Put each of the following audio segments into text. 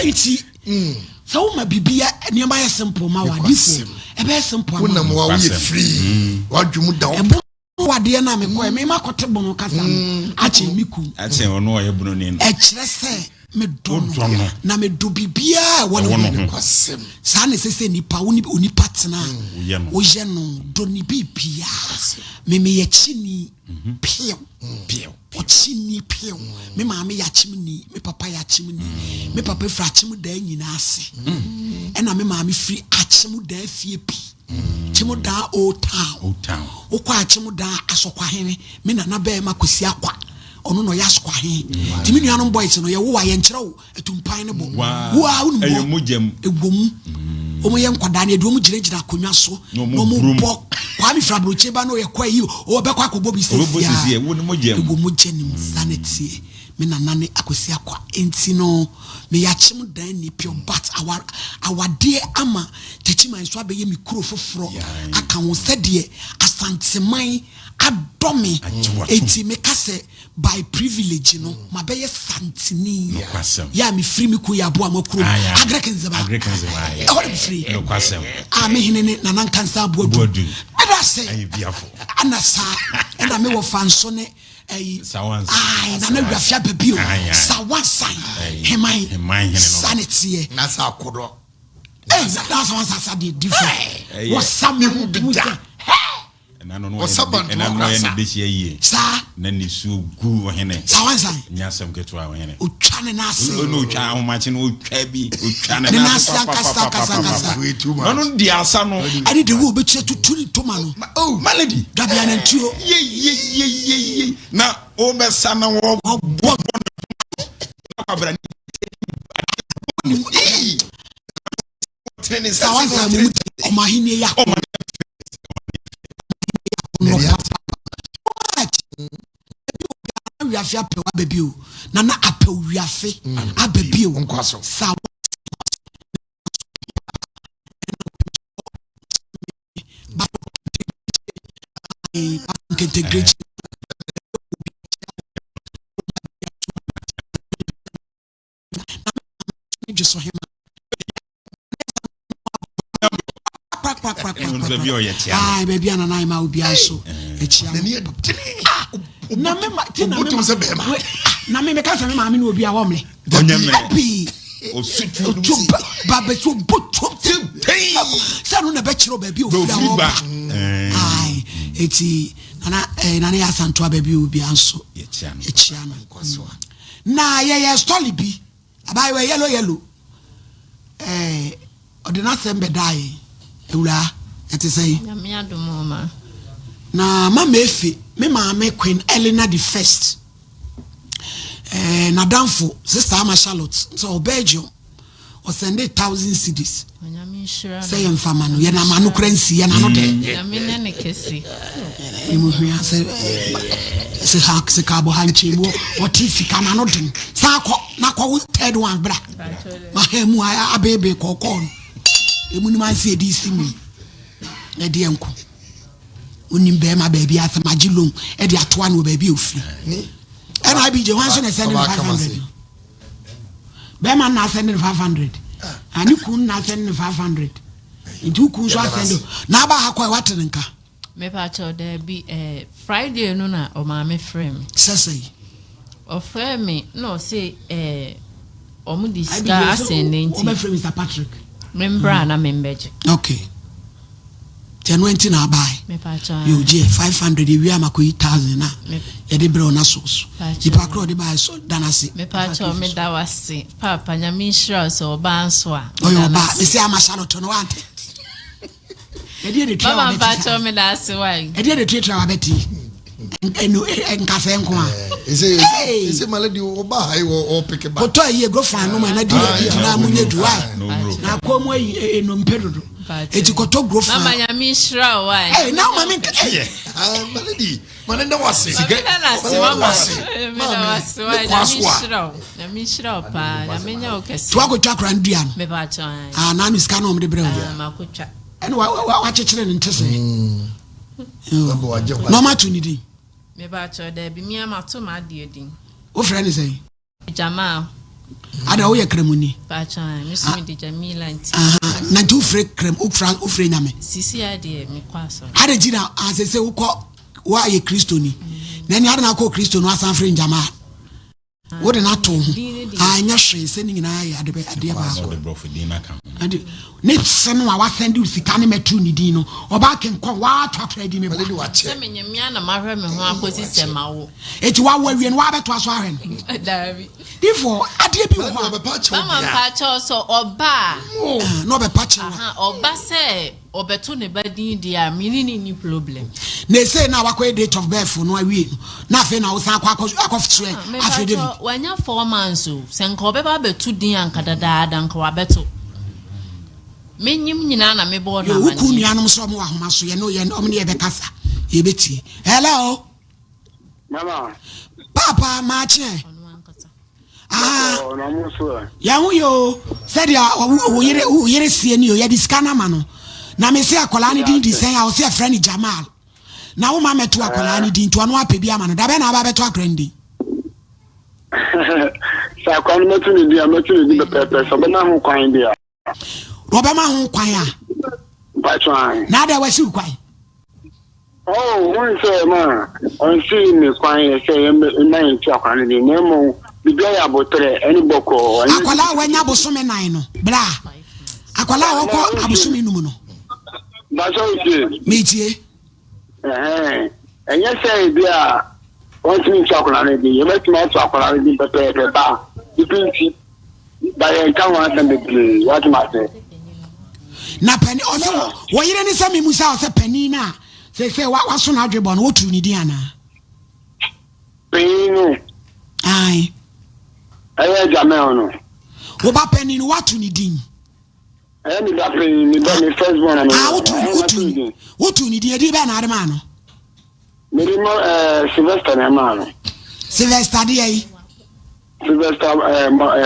iti so ma bibia niam aye simple ma wadifo e be simple ma wona mo wa free wadwum down wade na me ko me makote bono kasa ache miku ache ono ye bunu ni e kire se me dono na me do bibia wona kwasem sa ne sese nipa oni patena wo ye no do ni bibia me ye chini pio o chini pio me ma me ya chimni me papa ya chimni me papa fra chimu da nyina ase e na me ma me free achimu da fie pi chimu da old town o kwa chimu da asokwa hene me na be ma kosi akwa ono no yaskwa he timi nuanom boys no ye wo wa ye nkyere wo etumpan ne bo wo a unu bo mojam egbomu omo ye nkwada na eduomu giregira akonwa so no mo bo kwa mi fra broche ba no ye kwa yi o be kwa kobo bi sisi wo ne mojam egbomu genim sanity me na nane akosi akwa enti no me ya chim dan ni pure but our dear ama techiman so abeye mi kuro foforo aka won sede asanteman adomi enti me kase by privilege no mabeye santini ya mi free mi ku ya bo amakuro agrekenze ba e ho be free no kwasem me hinene na nan kansa boadu ada say ayi biafo anasa enda me wo fanso ne sawan na na wiafia babio sawan hemai sanity na sa akodo that's one sasa the different what some who do na no no be ye sa na ni su gu hene sawan san nyasam ketwa hene o twa ne na ase no twa ahomache no twa bi o twa ne na ase kasa no di asa no ani de wo be che tuturi toma no oh malady dabia na ntuo ye na o be sa na wo abra ni training sawan san o mahini ya we have ya pewa baby o na ape we afe ababi o nkwaso sawa integrate just him baby ana na ma obi aso echia na me na me ka se me ma me no obi a wo mle onyamre osutu baba so boto sa no na be kiro baby ofi ba ai eti na ya santo baby obi anso echia no kwaso na ye story bi abai we yellow odina sembe dai ewura ete say na me adomo ma na mama efe me mama Queen Eleanor the first na danfo sister ama Charlotte so Belgium o send 1,000 cedis onyame shira say mfama no ye na manu kransi ye na no de na me na ne kesi emu hia se hak se kabo hanche mo o tifika na no den sa akọ na akọ third one bra ma hemu abebe kokon emu ni man se di simi e de enko onim be ma baby asamagilon e de atoa no baby ofi and I be Johansson send 500 be man na send 500 and you kun na send 500 you kun so send na ba hakwa watenka me pa cho there be Friday no na o ma me frame sesei o frame me no say o mu di star ascending o me frame Mr. Patrick membra na membeje okay 1020 na buy me pa cho you je 500 we am akoyi 1000 na e de bre ona soso ipa kro de buy so danase me pa cho me da wase papa nya me shira so ba nso a oyo ba me say ama Charlotte no want e de try mama pa cho me da se wai e de try wa beti enu enkafe nko a ese malady oba hai o pick ba oto ye go fan no na di na munye duai na komo enompedodo ejikoto grow fan mama nya mi shira wai now mama malady manenda wase na se mama me na wase wai na mi shira pa na menya okesi to akotwa kra ndua me pa cho na mi ska no me de bre ma kotwa ene wa chechire ne ntese no ma to nidi me ba cho da bi mi ama to ma de din o friend say Jamal Ada wo ye kremuni. Pacha, Miss Midi Jamila. Na tu free krem, ufre nyame. Sisi ade me kwaso. Ada jina asese uko wa ye Kristo ni. Na ni ada na ko Kristo no asan free njama. Wo de na to ho. Anya hwe se ni nyina ya ade ba ko. Ade ne senu a wa send you sika ne metu ni din no. Oba kenkon wa twatwa di me ba. Se menyamia na mahwe me ho akosi sema wo. Eti wa wawie no wa beto aso ahwe no. Davi. Ifo ade bi ho. Mama pacha so oba. No be pacha. Oba se obeto ne badin dia mini ni problem. Na say na wakwa date of birth no awie na fe na wo san akofsue afede bi. Wanya 4 months o. Se nka obeba betu din ankadada nka wabeto. Menyim nyina na mebo na mani. Yo ku nuanom so mo ahoma so ye no ye omne ye bekasa. Ye beti. Hello. Mama. Papa mache. Ya hu yo. Said ya wo yere sie ni yo ye diskana ma no. Na me se akola ni din disen ya wo se friend Jamal. Na wo ma meto akola ni din to no apebi ama no. Da be na aba beto akrandi. Sa kwanu meto ni dia pepe so be na hu kwan dia. Obama hu kwan a. Ba twan. Na da wasi kwan. Oh, one say ma, on see me kwan say na nti akwan ni nemo bibia ya botre eni boko. Akola wanya bosome nan no. Bra. Akola woko abosome num no. Ba so ite. Metie. Enye say bia on see nti akwan ni ye meti ma to akwan ni pepe ba. Dipinti. Ba ye kan wa san be what ma say. Na penny also wo yire ni say me musa o say penny na say wa so na adwebon wo tu ni di ana. Penny no. Ai. Aye Jamel no. Wo ba penny no what tu ni din. Aye mi da penny mi ba mi first born na. Wo tu ni di e di be na adema no. Me di mo Sylvester na ma no. Sylvester di ai. Sylvester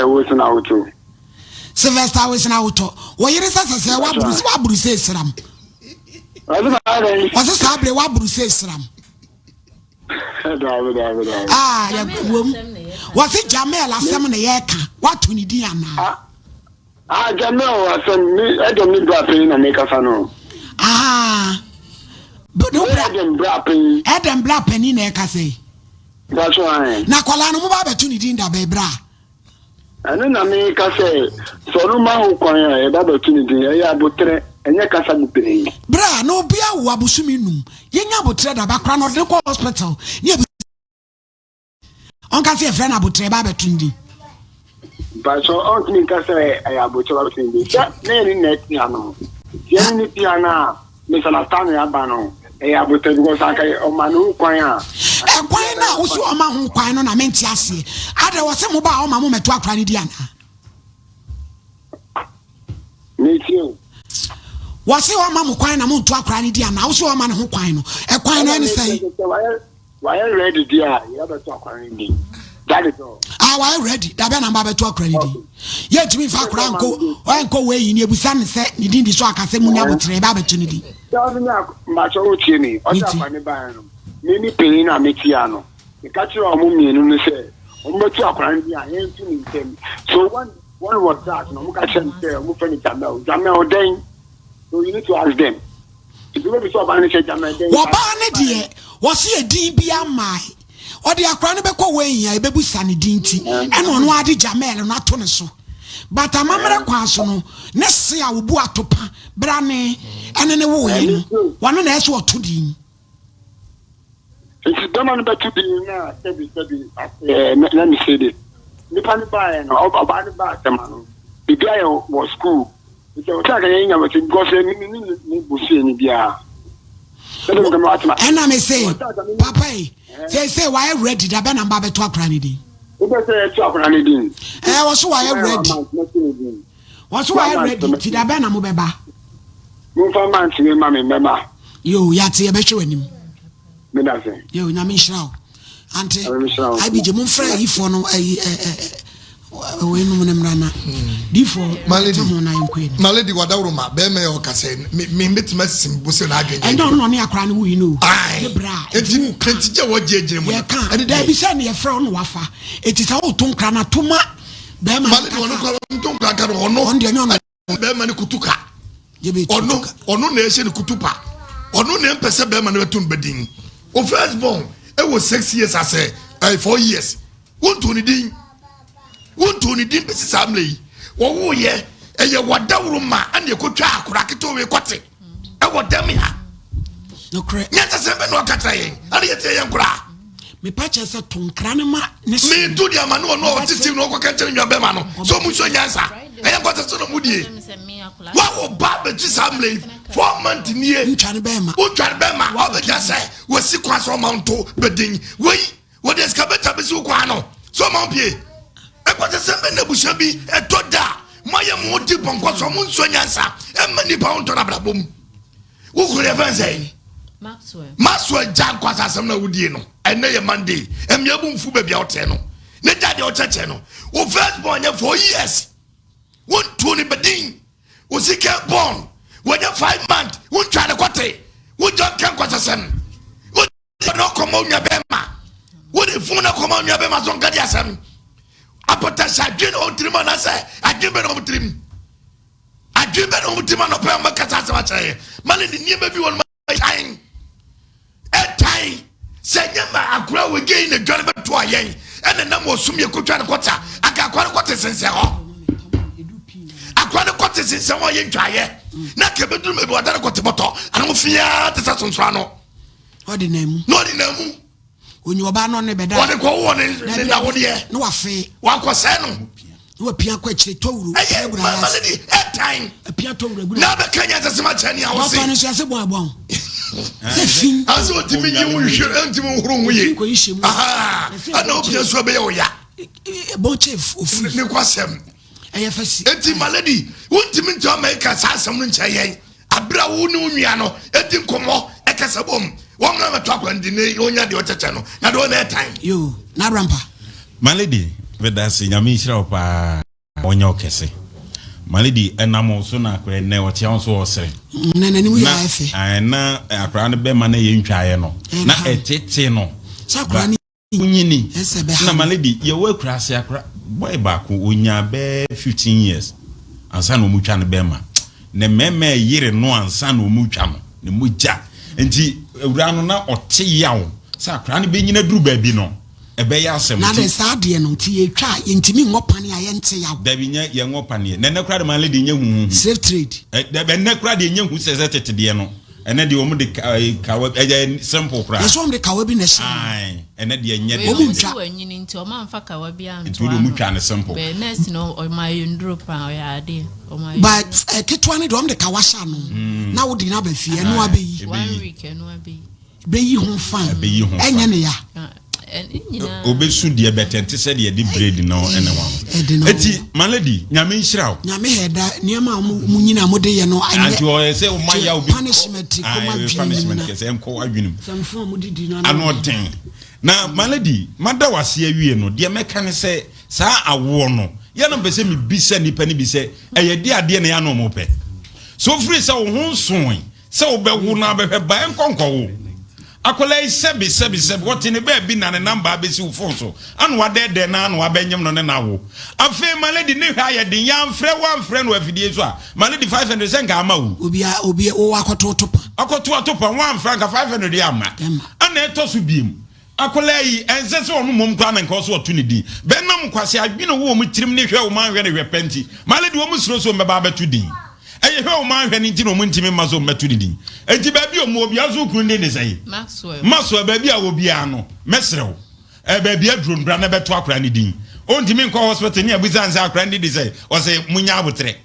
wo so na wo tu. Sylvester was na auto. Wo yire sasa wa bruse sram. Wa sasa abre wa bruse sram. Ah, ya wom. Wa se Jamel asem na ye ka. Wa to ni di ana. Ah, Jamel asem mi edom ni bra pin na make asa no. Ah. Edom bra pin. Edom bra pin na e ka say. That's why. Na kwala no mo ba betu ni di nda be bra. Anu na me ka say so no ma ho kwan e ba betu ni di e ya botre enye kasa bupere. Bra no bia wo abusumi num. Yenya botre da ba kra no de ko hospital. Ni on ka say friend abotre ba betu ndi. Ba so on me ka say e ya botre ba betu ndi. Ja na ni net ni ano. Ye ni piana me sana tanu ya ba no. E ya botre because aka o manu kwan a. E kwan na wo so o ma ho kwan no na menti ase. Ade wo se mo ba o ma mo meto akra ni di ana. Me too. Wo se o ma mo kwan na mo to akra ni di ana. Wo so o ma ne ho kwan no. E kwan na ni say. Why ready dia? Ya beto akra ni di. That is all. Ah, why ready? Da be na ba beto akra ni di. Ye tumi fa akra nko we yi ni ebusa ne se ni di so akase mu ni abotre ba beto ni di. Tell me ma so o tie ni. O ta kwa ni ba no. Many penny na metia no. The catcher of Mummy and say, Omotu Akrandia, I ain't tuning them. So one was that, no Mukashan say, Mufani Jamel Dane. So you need to ask them. If you be so bad, say Jamel Dane. What bad dear? Was he a DBA my? Or the Akranabeko way, I baby sunny dinty, and on Wadi Jamel and not Toneso. But a mamma Quasono, Nessia Ubuatopa, Brane, and in a way, one and as what to do. It's the man that to be now, let me say this. The Panibai and all about the back, the man. The guy was cool. It's a tagging of it because any bussy in the and I may say, Papa, say, why I read it, I've been about to cranny. I was so I read. What's why I read it, Tidabana Mubeba. Move a man to me, mammy, mamma. You, Yati, a better in him. You, Namishrao. Auntie, I be Jamon Frey for no Rana. Before my lady, what Aroma, Beme or Cassin, me met Messim Busson again. I don't know near Cran who you know. I, it's you can't what you can't. And there be sending a frown waffa. It is all Tonkrana Tuma. bema maledi ono ko nton kaka ono on de nyon bema ni kutuka jebe ono na ehye ni kutupa ono na empese bema na betum bedin o first born e was 6 years ase 4 years wonto ni din pese samle wo wo ye eye wadawro ma ane ekotwa akura keto we kote e wodam ya no correct nyata se be no katra yen ane yete yen kura me pacha se tonkra ne ma ne me do dia ma no otiti no ko kanche nwa be ma no so mu so nyansa eye kwata so no mu die wa wo ba be ti samle 4 months nie ntwane be ma wa be ja se wo si kwa so manto bedin we wo de skabeta be si kwa no so man pie e kwata se be na busha bi e to da moye mu di bonko so mu nso nyansa e ma ni pa onto na brabom wo kure fanse Maxwell Jack kwasa asem na wudie no ene ye Monday emia bu mfu bebia ote no ne jade o cheche no wo first born ye 4 years won to ni bedin wo sike born wo ye 5 months won twa ne kote wo jo kan kwasa asem wo no komo nya bema wo de fu na komo nya bema so ngadi asem apota sadwe no trima na se adwe no trim no pe ma kasa asem achaye mali ni niema bi won time time senyama akura we gain the journey to ayen and na mo sum ye kotwa ne kota aka akwa ne kota sense ho akwa ne kota sense ho ye ntwaye na ke beduru me bi wadare kota boto ana mo fia te sa sonso ano odi namu onyi oba no ne beda odi ko wo ne na wo de no wafe wa ko se no no pia kwa chire towuru maledi time pia towuru agura na be kanya se ma chani a wo se no so ase bon se fin aso timi nyi wo hwe antimi horo wo ye aha ana opia so be ye wo ya bon chef ofi ne kwasem eye fasi enti maledi wontimi nto America sa asem no nche yen abra wo ne onua no edi nkomo e kasa bom wo na meto akwandi ne onya de ocheche no na do na time yo na rampa maledi vedasi nyame hira opa onya okese maledi enamo so na akwa ne wotia on so osere na nanimu ya efe na akwa ne be ma na ye ntwaye no na etete no sakwa ni unyini na maledi ye wa kurase akwa boy ba ko onya be 15 years ansa no mutwa ne be ma ne meme yire no ansa no mutwa no ne mugya enti ewura no na ote yawo sa akwa ne be nyina duru ba bi no ebe ya asem na de saade no ti ye twa ye ntimi ngopane aye nte yawo da bi nya ye ngopane ne kra de maledi nya hu safe trade da be ne kra de nya hu se tete de no ene de omu de kawa simple kra so omu de kawa bi na shi ai ene de nya de omu twa anyini nti o ma mfa kawa bi an to omu twa ne simple be next no o ma yundro pa o ya de o ma but ketwa ne de omu de kawa sha no na wo di na ba fie no abeyi 1 week no abeyi beyi ho fan enya ne ya obesu de betente se de bread no ene wa eti maledi nyame nhirawo nyame heda niema mu nyina mo de ye no anye ajo se o maya obi punishment ko ma punishment ke se enko adwinum samfo mo didi no anoden na maledi mada wase awie no de meka ne se saa awo no ye no pese mi bisa nipa ni bi se eye de ade ne ya no mo pe so free se wo ho nson se wo be wo na be ba enkonko wo akolai sebi woti ne ba bi na ne number abesi wo phone so anu wadede na anu abenyem no ne na wo afi maledi ne hwa ye din ya mfre wa mfre no afidie so a maledi 500 senka ama wo obi wo akoto topa wa mfra nka 500 ya ama ana eto so biem akolai ense se onu mom kwa na nka so otu ne din benam kwase adwene wo mu tirim ne hwa wo man hwe ne hwe penti maledi wo mu suro so mbeba betu din eye hwe o man hwe ni ntino mu ntimi mazo metu didi enti ba bi o mu obi azu kru ndi ne sai Maxwell ba bi a obi ano mesrew ba bi aduro mbra na beto akra ni din o ntimi nko hospital ni abuzanza akra ndi di sai o say munya abotre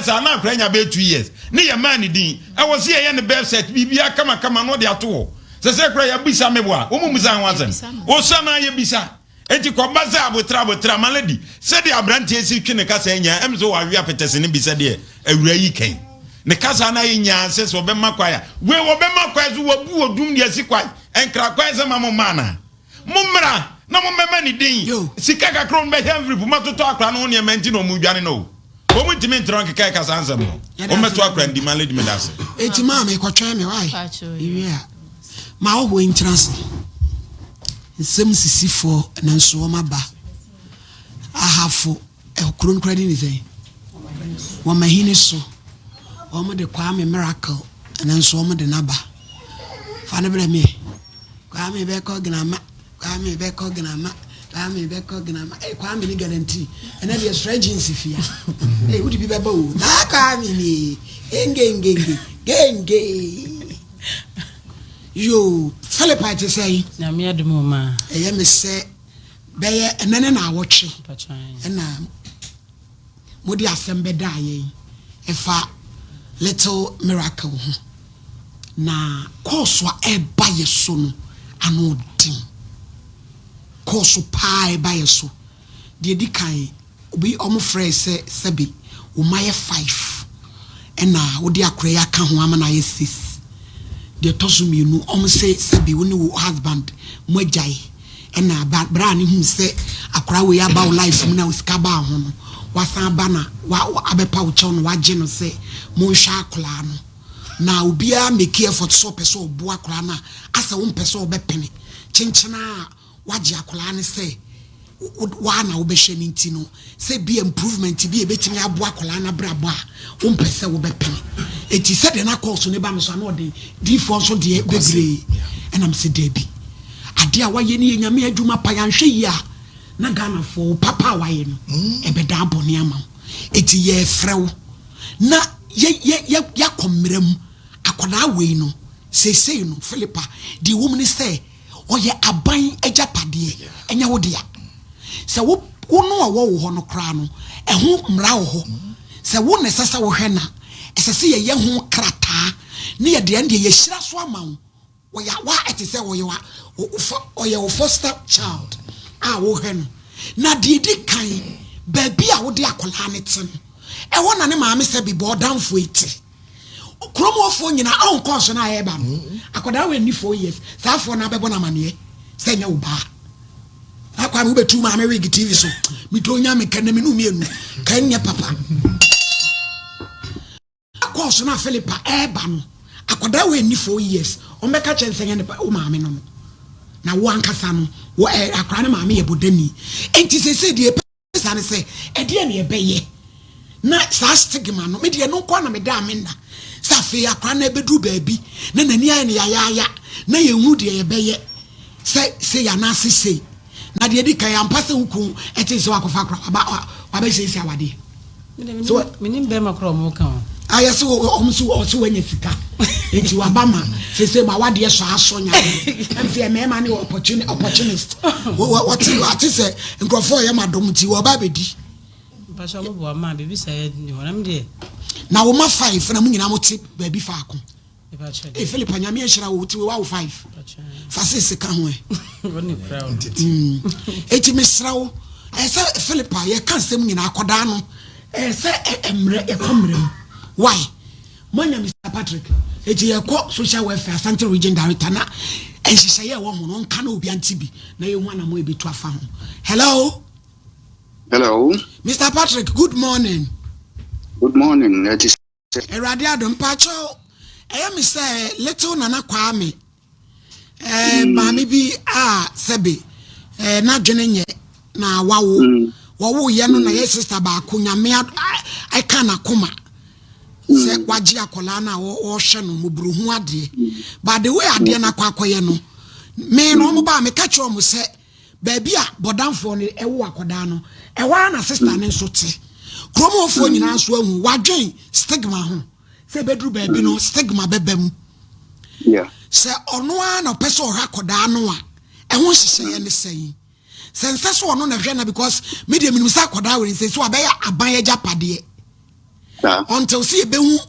sa na akra nya be 2 years ni ye man ni din e wo se ye ne website bibia kama no de ato se kra ya bisa meboa o mu muzan wazen o sana ye bisa enti ko baza abotra maledi se de abrante esi twene kasa enya emzo wa wi apetese ne bisa de awura yi kan ne kasa na enya se so be makwaya we wo be makwaya zo wabu odum de esi kwai enkra kwai se mamo mana mumra na mumema ni din sika kakron be henry bu matoto akra no ne menti no mu dwane no o mu ntimi ntron keka kasa ansem no o meto akra ndi maledi me dase enti ma me kwatwa me wai yeah ma o ho entrance nsem sisifo na nso o maba ahafo ekuru nkredi ni say wo mahini so wo mo de Kwame Miracle and so wo mo de naba fa ne bele me Kwame be ko gnama Kwame be ko gnama Kwame be ko gnama Kwame ni guarantee and na the strategy fia would be beba o na Kwame ni genge yo Philip I say na me adumo ma me say beye enene na awotwe na modi asembe da ye efa little miracle na course wa eba yeso no ano din course pa eba yeso de di kan obi omo frɛ sebi o maye 5 na wodi akora ya ka ho ama na ye 6 de tosu mienu omo say sebi woni wo husband mo agyae na bra ne hu se akora we aba life mu na usika ba ho no wasan ba na wa abepa wo che no waje no se mo hwa akora no na obia make effort so pese obo akora na asa wo mpese obepene chenchena waje akora ne se wa na obehwe ni ntino se bi improvement bi ebetimi abo akora na brabo a wo mpese wo bepene eti se de na course ne ba me so na ode D4 so de bebre enam se debi ade a waye ne nyame adwuma pa yanhwe yi a na Ghana fo papa waye no ebeda abone ama eti ye frew na ya komrem akoda we no sesei no Philippa di woman say oye aban agapade enya wo dia se wo no wo ho no kra no eho mra wo ho se wo ne sesa wo hwe na esese ye ho krata ne ye de ande ye hyira so ama wo ya wa etise wo ye wa oye wo foster child wo hwe no na di kan baby a wo de akola ne tin e wo na ne maame se bi bo danfo eti kromofo nyina on course na eba no akoda we ni 4 years safo na bebo na mane se nya wo ba akwa me betu maame wig TV so mi to nya me kan me no mienu kan nya papa course na Philippa eba no akoda we ni 4 years o meka chense nya ne o maame no na wo ankasa no wo akra ne maame ye bodani enti se die pesa ne se e die ne ebeye na sa stigma no me die no kwa na me da me na safi akra na bedu baabi na nani aye ne ya na ye hu de ebeye se ya na sese na de di kan ya mpase huku eti se wakofa akra ba be se awade so minim be makro mo kan ayese omsu osu wanya sika enti wabama sese ma wade so asonya amfie mema ne opportunist what say nkrofo ye madom ti wo ba bedi pasha mo bo ma bebi say ni wonam de na wo ma 5 na munyina mo ti ba bi fa ako Philippa nyame ehira wo ti wo 5 fa sese ka ho woni crown eti mesra wo ese Philippa ye kan sem nyina akoda no ese emre ekomrem why manya Mr. Patrick eti ye ko social welfare Central Region Director na ehihye ye wo ho no nka na obi antibi na ye hu na mo ebetu afa ho. Hello Mr. Patrick, good morning. Good morning. That is Erade adom pacho me say little Nana Kwame mami bi sebe na dwene nye na wawo ye no na ye sister ba ko nyame I can akoma se waji akola na wo hwe no mubruhu ade but the way ade na kwakoye no me no mo ba me ka cho mo se baby a bodamfo ne ewo akoda no ewa na sister ne nso te kromofo nyina nso ahu wadwen stigma ho se bedru baby no stigma bebam se ono a na peso hwa akoda no a eho hihye ne sei sense so ono na hwe na because media minimum sa akoda we say so abeya aban agapade until see behu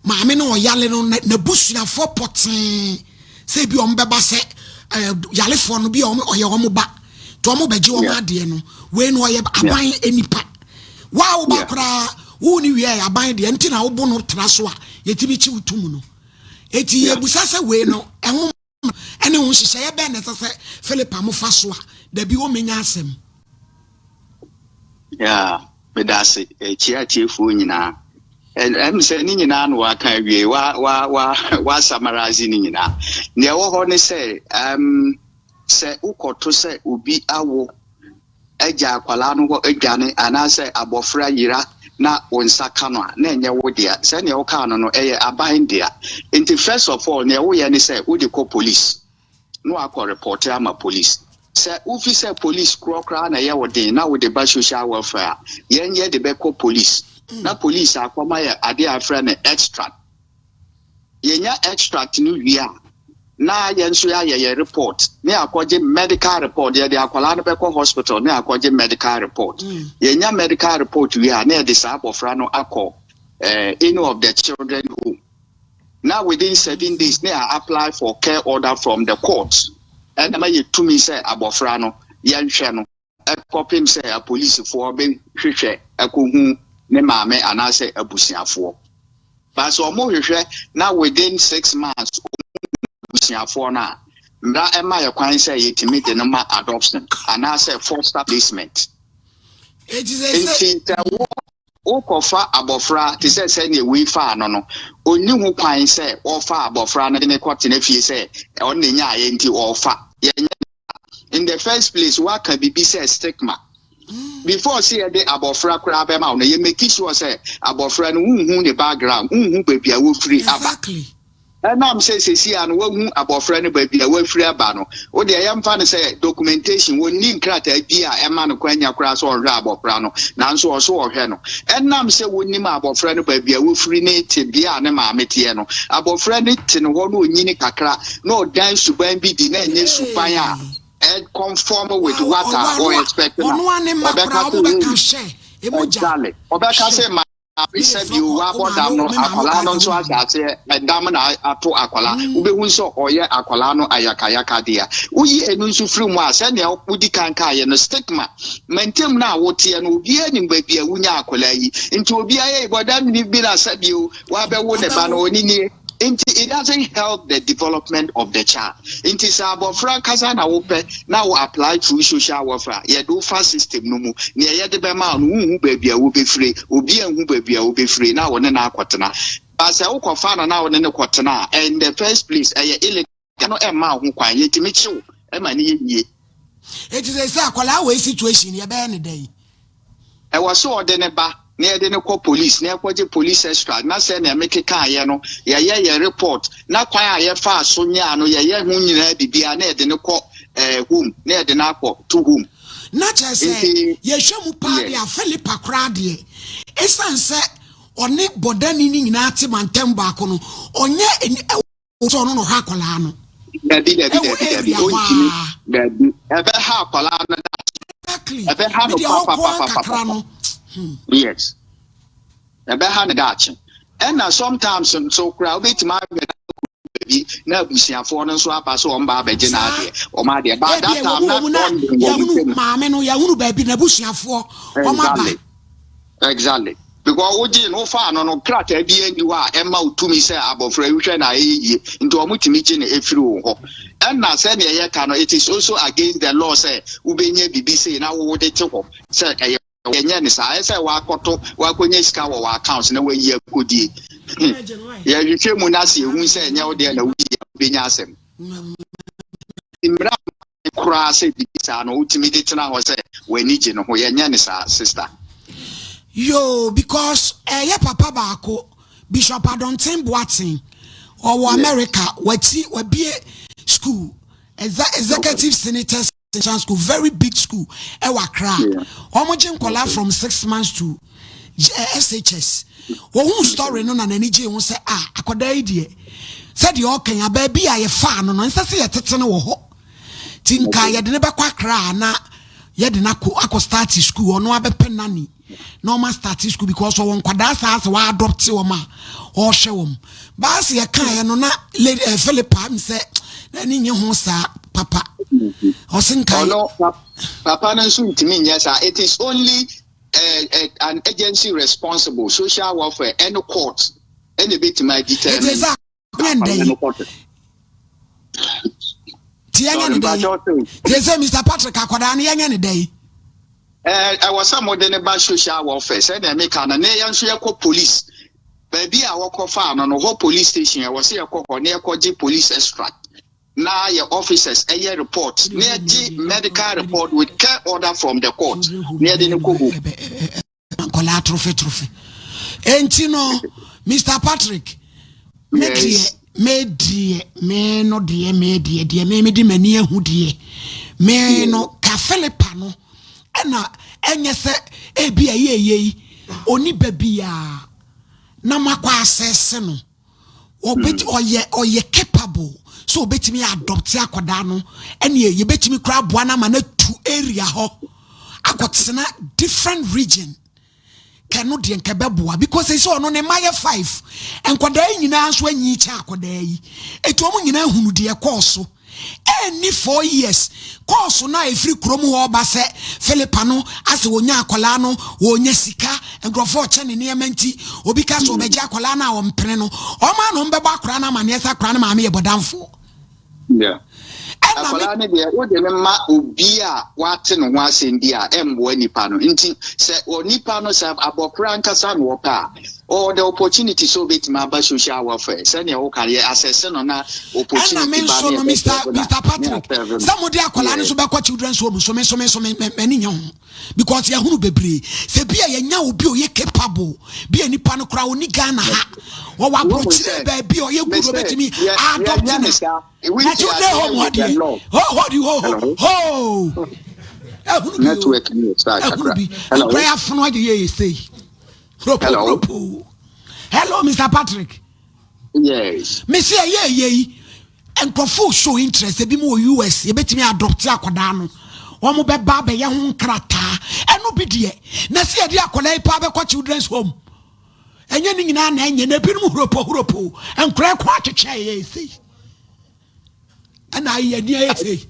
maame no oyale no na busua for potin say bi ombeba se yale fo no bi oye omoba to omobaji omade no we no oye aban enipa wow bakra wo ni wie aban de enti na wo bo no tra so a yetibi chi utum no eti ebusa se we no ehom ene ho hihye ye be ne se Philippa mo fa so a da bi wo menya asem medase chia fu nyina em se ni nyina no aka wie wa summarize ni nyina ne wo ho ne se se ukoto se obi awo eja akwala no edwane anase abofra yira na onsaka no na enye wodia se ne wo ka no eye aban dia nti first of all ne wo ye ne se wo de call police no akọ report ama police se officer police krokra na ye wodin na wo de ba social welfare yenye de be call police na police akoma ye ade afra na extract yenya extract no wia na yenso ya ye report ne akoje medical report ye de akwala no be call hospital ne akoje medical report yenya medical report wia na de sa abofra no akọ any of the children home. Now within 7 days, they apply for care order from the court. And I to me say abofrano, young channel, a copy say a police for being a kuhu ne mame and I say a busia for. But so more now within 6 months, busia for now. That am I a say it to meet the number adoption and I say foster placement. It is a Okofa abofra ti say ne we fa no oni hu kwan say ofa abofra na ne kwate na fie say on ne nya aye nti ofa in the first place what can be say stigma before say the abofra kura be ma no ye make sure say abofra no hu ne background hu baby a wo free aba and I'm say and hu abofra no baby a wo free aba no o de yam fa ne say documentation woni nkrata bia e ma no kwanya kura so ohwe abofra no nanso o so ohwe no and I'm say woni ma abofra no baby a wo free ne te bia ne ma metie no abofra ne te no ho no nyini kakra no dan suban bi di na enye suban a and conform with what I expect. Exactly. Obeka say ma said you akwala no akwala no so asase edam na ato akwala ubehu so oye akwala no ayakayaka dia uyi enu nso firi mu ase ne udi kanka ye no stigma mentem na wote no obi ani babia wunya akwala yi nti obi aye bodam ni bi na sabio wa be wo ne ba no onini. It doesn't help the development of the child. Inti sabo frankaza na wope na wo apply through social welfare. Ye do fast system no mu. Ne ye de be ma no hu baby a wo be free. Obi hu baby a wo be free na wo ne na akwotena. But say wo kofa na wo ne kwotena. In the first place eye illegal no e ma ho kwan ye timi chiw. E ma ne ye. It is a say akwala we situation ye be ne dey. E wo so ode ne ba near the call police, near the police extra, not saying I make a car, ye report, not quite a fast, so ya no, ye whom you had be a near the call, whom, near the napo, to whom. Not just say, ye show mu party a Philippa Cradi. Esan set or Nick Bodanini in Atim and Tembacono, or near any son of Hacolano. Ever Hacolano. Exactly. Ever have yes. And sometimes so crowded my baby na busia for no so apaso on ba beje na ade o ma de ba that time na mama no ya hunu baby na busia for o ma ba exactly because oji no fa no krata bi eni wa e ma utumi se abofra hwe na eyi nti o mutimi ji na efiri wo ho and na say na ye ka no it is also against the law say ubenye bibi say na wo de te ho say yenye ni sa say wa koto wa konye sika wo account na we yi akodi ya hwehwe mu na se hu say nya wo de na wo yi benya asem imra kura say bibi sa no utimi de tena ho say we ni je no ho yenye ni sa sister yo because ye papa baako Bishop Adontin Boatin or America wabie school executive senators school very big school Ewakra omoje nkola from 6 months to SHS who story no na nani je won say akoda idie said you okay aba bi aye fa no no nsa se yetete no wo ho tinka ye de ne bekwa kra na ye de na akọ start school ono abepe nani normal start school because won kwada sa wa adopt wo ma o hwe wo ba se ye kan ye no na Philippa am say na ni nye ho sa papa o sinka no papa na so ntimi nya sa it is only an agency responsible social welfare and court any bit my determine it is a Mr. Patrick akwada na yenye day I was some modern about social welfare said make an na so ye police baby a work for no police station I was here near police extract now your officers a report near the medical report with care order from the court near the Nkommo. Trophy. Entino, Mr. Patrick, me no kafele pano enya se ebi ye oni babia na makwa assess no obet oye capable so obetimi adopt akoda no ene ye betimi kra boa na ma na tu area ho akotena different region kanu de nkebeboa because say so no ne maye 5 enkoda nyina so anyi cha akoda yi etu omu nyina hunu de course any 4 years course na efiri krom ho ba se Philippa no ase wonya akola no wonya sika engrofo che ne nemanti obi ka so beja akola na wo mpene no o ma no mbeba akora na ma ne esa akora na ma me ye bodamfo yeah akola ne de wo de ne ma obi a wate no ho asendi a embo nipa no nti se onipa no se abokra nkasa no opa or the opportunity so bit my social welfare send your career assess no na opportunity Mr. Patrick somebody akola no so be kwa children's home so me mani nya because ya hunu bebre se bia ya nya obi o ye capable bia nipa no kra oni Ghana ha wo wa approach be bia o ye guru betimi adopt na children home what network hello prayer fun what you say. Hello, Mr. Patrick. Yes. Me say ye and profo show interest e bi mo US e betimi adopt akoda no wo mo be ba be ye ho nkrata eno bi de na se de akoda pa be kwa children's home enye ni nyina na enye na bi no huropo enkra kwa twetwe ye sei ana ye dia sei.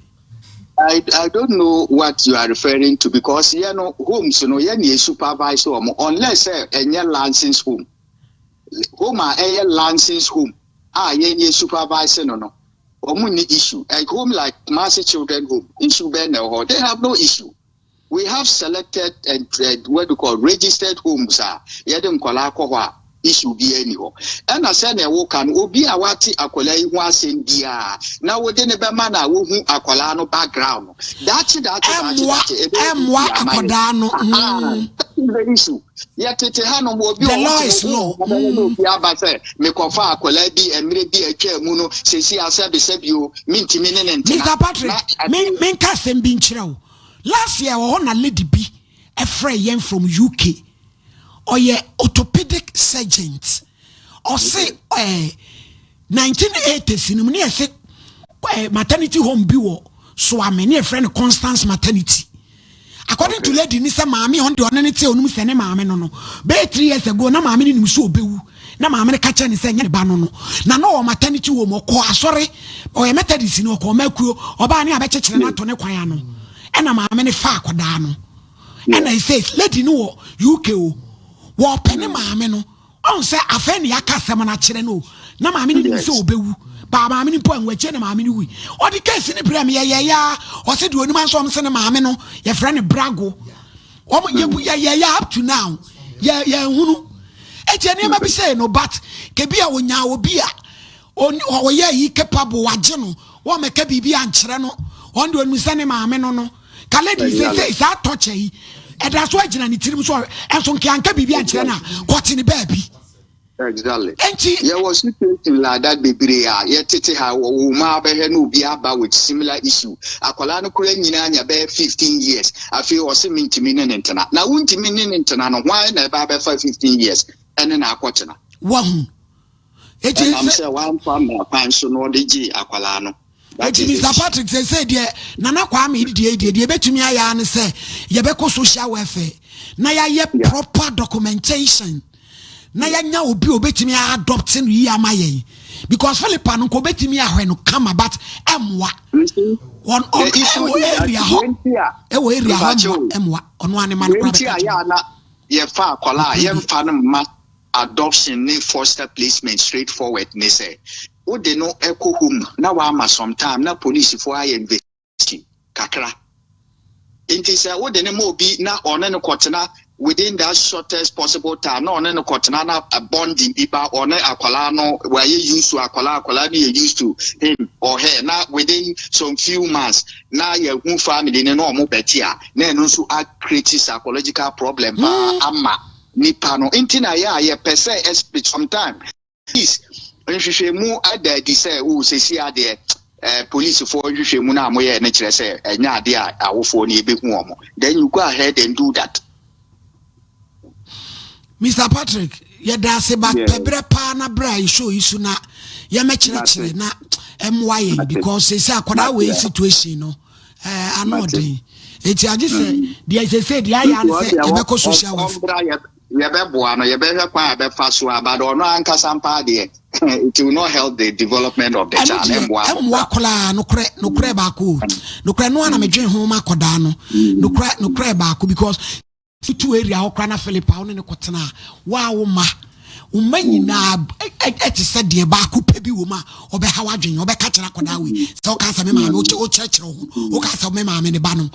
I don't know what you are referring to because you know homes no you supervise unless any license home a license home you supervise no issue a home like massive children home issue they have no issue. We have selected and what we call registered homes issue be anyhow. And I said, I can obi awati akola ihu asendia. Now we didn't be man a wo hu akola no background. That's emwa akodano. The issue. Yet it hano mo bi the law is law. Ya ba say me kofa akola bi emre bi atwa mu no sesi asabe sebio minti minene ntina. Mr. Patrick, men ka sem bi nkyerɛw. Last year we na lady bi a friend from UK. Or ye orthopedic surgeons or say 1980s in many say maternity home biwo so I many a friend Constance maternity. According to lady Nisa Mami on the onanity onum sene mame no. Be 3 years ago na mami ni so bewu. Na mame ka che ni se nya ba no. Na no maternity home ko asori or methodist ni ko makuo oba ni abekekere na to ne kwan ano. E na mame ni fa akoda no. And I say lady no UK o wo pene maame no on say afeni akasem na kire no na maame ni se obewu ba maame ni po anwache na maame ni wi o di case ni brem ya o se de onima so on se na maame no ye frɛ ne brago o mo ye up to now ye hunu eje ni ma bi say no but ke bia wonya obi a o ye yi capable waje no wo meka bibia ankire no on de onimi se ne maame no kaledi say sa touch yi that's why Jina ni tirim so and so nka bibi ankyere na kwoti ni baabi. Exactly. There was situation like that bebre a yetete ha wo ma be he no bi aba with similar issue. Akwala no kura nyina anya be 15 years. Afi o se mintimi ne ntena. Na wuntimi ne ntena no why na ba be 15 years ene na akwotena. Wahu. I'm say one farm na pan so no de gi akwala no. Mr. Patrick said, Nana Kwame, the betumi aya ne say, Yabeko social welfare. Na ya proper documentation. Na ya nya obi obetumi adopting yamaye. Because Philippa no betumi ahwe no come about emwa. One area emwa ono ane man na ye fa akola ye mfa no ma adoption ni foster placement straightforward ne say. Wo de no echo home na wa ma sometime na police for aye investigation kakra inti say wo de ne mo bi na one no kotena within that shortest possible time na one no kotena na bonding iba one akwala no where you used to akwala no you used to him or her now within some few months now your family no more betia then also create psychological problem ama nipa no intina ya per se sometime is nhwehwemu adadi say o sesi ade police for nhwehwemu na moye na kire say enya ade a awofo na ebehu omo then you go ahead and do that. Mr. Patrick, ya da se ba pebre pa na bra show isu na ya mechire na MY because say akoda we situation no anodin eti age say dia say dia ya say e be ko social welfare ya be boa no ya be hwe kwa be fa so abado no anka sampa de it will not help the development of the child emwa kola no kre ba ko no kre no na medwen ho ma koda no no kre ba ko because two area okra na Philippa one ne kotena wa wo ma nyina eti se de ba ko pe bi wo ma obe ha wadwen obe ka kira koda we se o ka sa me ma me o chekire ho o ka sa me ma me ne ba no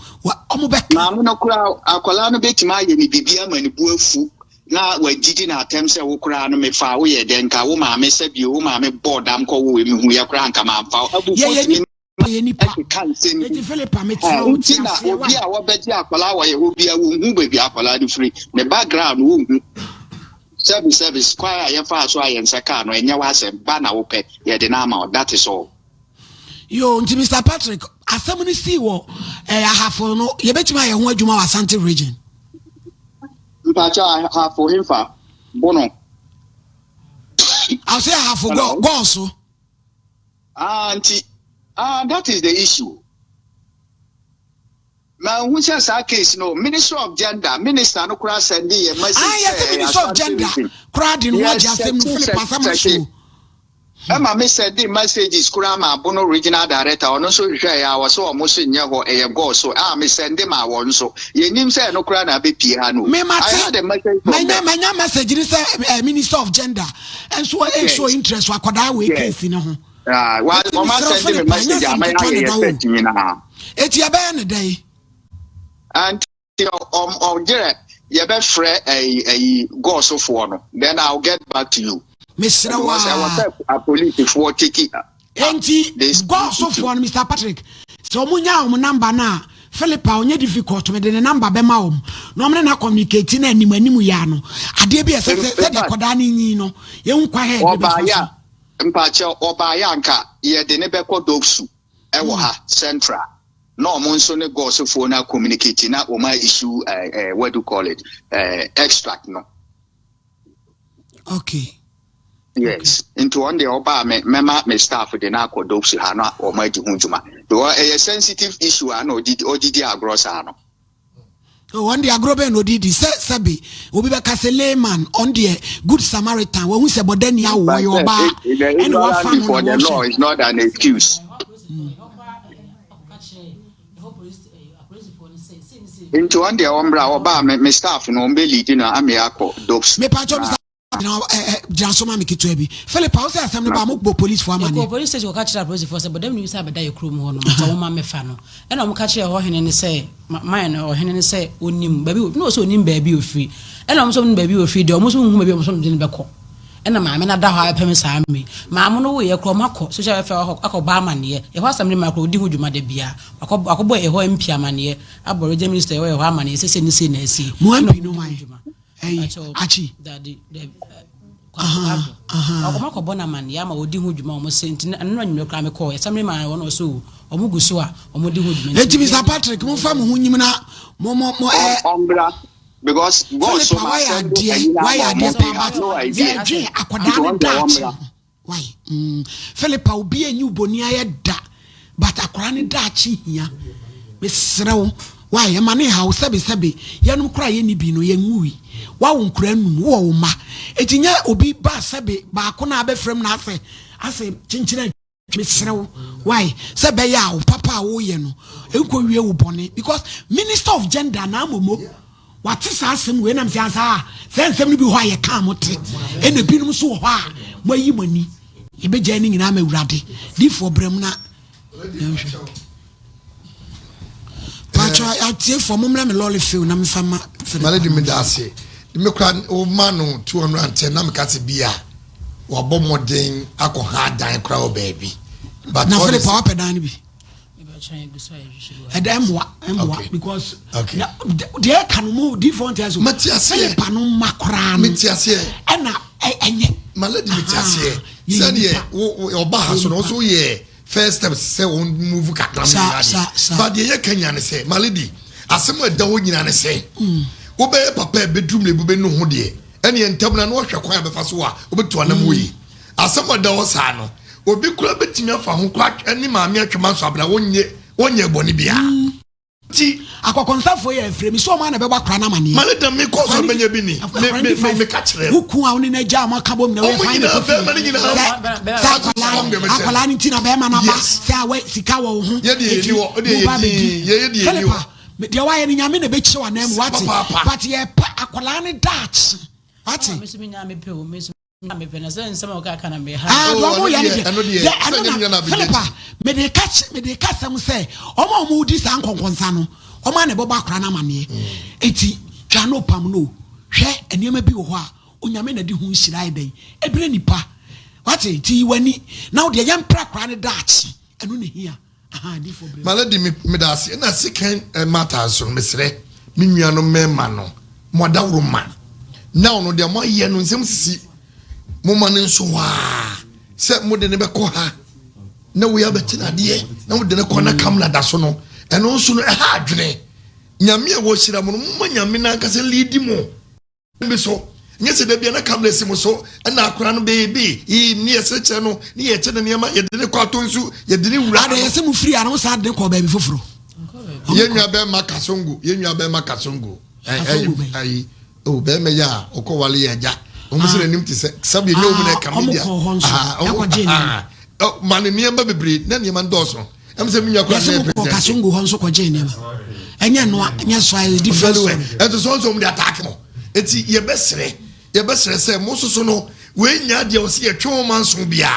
omo be ma me no kura akola no betima ye ni bibia mani bu afu na wajidi na atem se wo kura no me fa wo ye den ka wo ma me se bi wo ma me boardam ko wo me hu ya kura nka ma fa abu nipa eti Philippa me tira o ti na obi a wo beji akola wo ye obi a wo hu bebi akola ni free the background wo hu service kwaya ye fa so ayen saka no enya wa se ba na wo pe ye de na ma that is all. Yo nti Mr. Patrick asem ni si wo ahafo no ye betima ye ho adwuma wa Asante region mpacha ahafo himfa bono I say ahafo go so auntie that is the issue. Now, who says our case? No, Minister of Gender, Minister no cross send a message. Yes, Minister of Gender, crowd in what just Philippa. Emma said the message is Kurama Bono Regional Director, or no so I was so almost in your a go. So I send them I want so. Your name say no crown a bit piano. I had a message. My message is Minister of Gender, and so I show interest. What could I wait case in a why mama send him a message? I might expect me now. It's your band day. And you better fret a go so for then I'll get back to you. Mr. I was a police before taking this go so for Mr. Patrick. So munya number na Philippa onye difficult me the number be ma no me na communicate na animu ya no ade bi ese de koda ni yin no ye nkwa he obaya mpache obaya nka ye de ne be kodoksu e wo ha central no mo nso ne go so for na communicate na o ma issue what do you call it extract no. Okay. Yes, into one day oba me staff de na kodoksu ha na o ma di hunjuma because a sensitive issue and odidi agrosa no. Oh, one day agrobe no didi sabi obi be kase layman on the good Samaritan when we say bodeni ya wo yo ba and what fan for the law is not an excuse. Into one day ombra oba me staff no be lead na amiako dogs me pa job now Jansoma me kitu ebi Philippa o say assembly ba mo police for amani police station ka kira police for say but them you say abeda yekrom ho no so wo ma me fa no e na mo ka kira Oheneni say man Oheneni say onim ba bi no so onim ba bi ofiri e na mo so onim ba bi ofiri de mo so hu ba bi mo so de be ko e na ma me na da ho apem sa me ma mo no wo ye krom akọ social welfare akọ ba amane e ho assembly ma ko di hu dwuma de bia akọ e ho MP amane aboro je minister e ho amane se ni se na asi mo ampi no wan achi daddy ako bona man ya ma odi hu dwuma o mo senti no anwum kra me ko assembly ma won so o mo guso a o mo di hu dwuma eti Mr. Patrick mo fa mo hu nyim na mo ombra because God so why are no idea why Philippa obi enyu boni aye da but akora ne da chi hia mesrew why e mane ha wo sebe yanum kra ye ni bi no ye nwui wa wo nkra num wo ma etinya obi ba sebe ba ko na abefrem na ase chinchina mesrew why sebe ya wo papa wo ye no enko wie wo boni because Minister of Gender na amomo what is asem we nam siasa sensem ni bi ho aye ka mote e na binum so ho a mayi mani e be jani nyina ma wurade di for brem na pacho atie for mumra me lolly feel na me fama maladi me dase me kra o manu 210 na me kate bia wo bomoden akọ ha dan kra o baby na Philip wa pedan bi edemwa because they can move different as Philip no makra no na enye malady metiase said ye oba haso no so ye first step say on move kakra but ye kanya ne say malady asem eda ho nyina ne say wo be papa bedroom le bube no ho de ene entam na no hwe kwan befa so a obetu anam yi asem eda ho sa no obi kura betimi afa ho kwa ani maame atwema so abla wonye boni bia ti akokonsafo ye frame so ma na be ba kra na mane maleda me ko so benya bi ni me ka kire huku a oni na ja ma ka bom na we find akola ni ti na be ma na ba say we sika wo ho ye di de wa ye ni nyame na be chi wa na mu wati but ye pa akola ni dat wati me nya me pe o me pena say nsema o ka kana me ha do mo ya ni Philippa me de catch sam say omo di san konkonsa no omo na be ba kra na mane eti twa no pam no hwe enema bi wo ho a onyame na di hu nhira eden ebire nipa wati ti wani now de yam pra kra ne dat eno ne hia di for bre maladi me da se na second matter so mesre me nua no mema no modawro man now no de mo ye no nsem sisi mo manen so wa se mo de ne be ko ha na we abetina de na mo de ne ko na kamla da so no eno so no ha adwene nyame a wo hira mo mo nyame na kase leadi mo be so nye se da bia na kamla si mo so na akora no be ni ese che no ni ye che ne ma ye de ne ko atonsu ye de ne wura ada ye se mo free ana mo sa de ko ba bi foforo ye nwa be makasongo ai o be me ya okowale ya ja omusire nim ti se sabe nye omu na kamedia mane niamba bebre na niamba ndoso emse minya kwa na kasongo honso ko je niamba enya no enya so is different way eto so mu de attack mo eti ye besere se mo soso no we nya de o se ye twe manso bia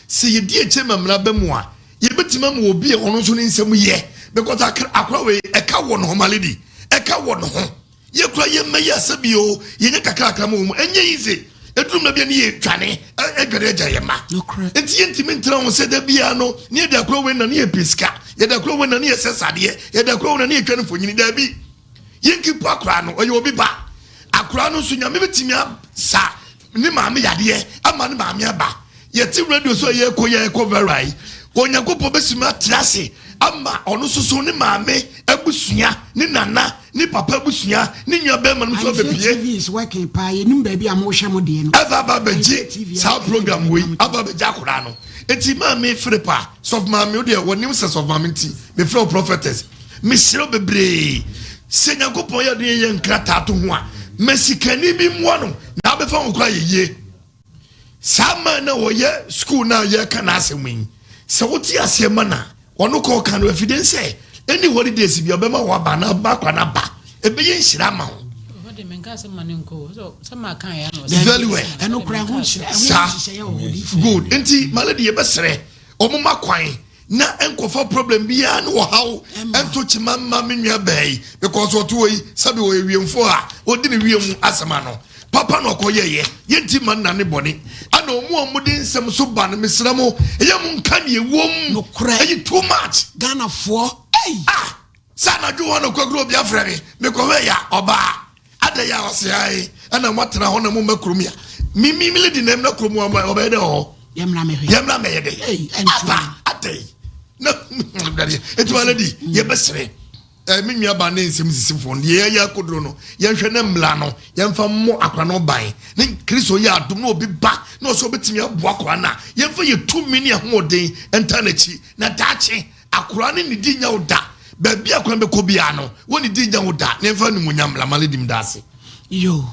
se ye die che mamra ba mu a ye betima mu obi e ono so ni nsem ye because akra we e ka wo no malidi e ka wo no ho ye kura ye meya sabio ye nya kakra mo enye yize edum na bia ne ye twane egere eja ye ma enti yentimi ntra ho se da bia no ne da kura we na ne ye piska ye da kura we na ne ye sesade ye da kura we na ne ye twane fonyini da bi ye nkipu akra no oye obi ba akra no so nyame betimi sa ne maame yade ama ne maame aba ye ti radio so ye ko very onyakopo besima trase ama ono soso ne maame abusua ne nana ne papa abusua ne nua be ma no so bepie TV is working pa ye nim ba bia mo hwe mo de no aba beje sa program we aba beje akora no eti maame Philippa sof maame o de wonim se sof maame ti me flow prophetess me siro bebre se nyakopo ya de ye nkrata to ho a mesikani bi mo no na be fa ho kwa ye sama na wo ye school na ye kana asemi se woti asema na ono ko kan evidence any holidays bi obema wa ba na ba kwa na ba ebe ye nhira ma ho de menka se mane nko so sama kan ya no very well eno kura ho nhira good enti maladi ye besere omuma kwan na enkofa problem bi ya no hawo ento chima ma menua bai because what we sabi wo ewiemfo a odi ne wiem asema no papa no ko ye yenti man na ne boni ana omudi nsem so ba ne mesra mo ye mu nka ne ewom no kura ayi too much Ghana for sana ju wono ko gro bia frere me ko we ya oba ada ya osiai ana matra ho na mu makrum ya mi di nem na krum oba de ho yemra me ye de apa adai na etu aladi ye besre mi nua ba ne nsem sisifo ye ya kodro no ye hwe na mla no ye mfa mo akwa no ban ne Kristo ya adom na obi ba na so betimi aboa kwa na ye mfa ye 2 million hoden enta na chi na dache akura ne di nya oda ba bia kwa be ko bia no woni di nya oda ne mfa nu munyamla maledim dase yo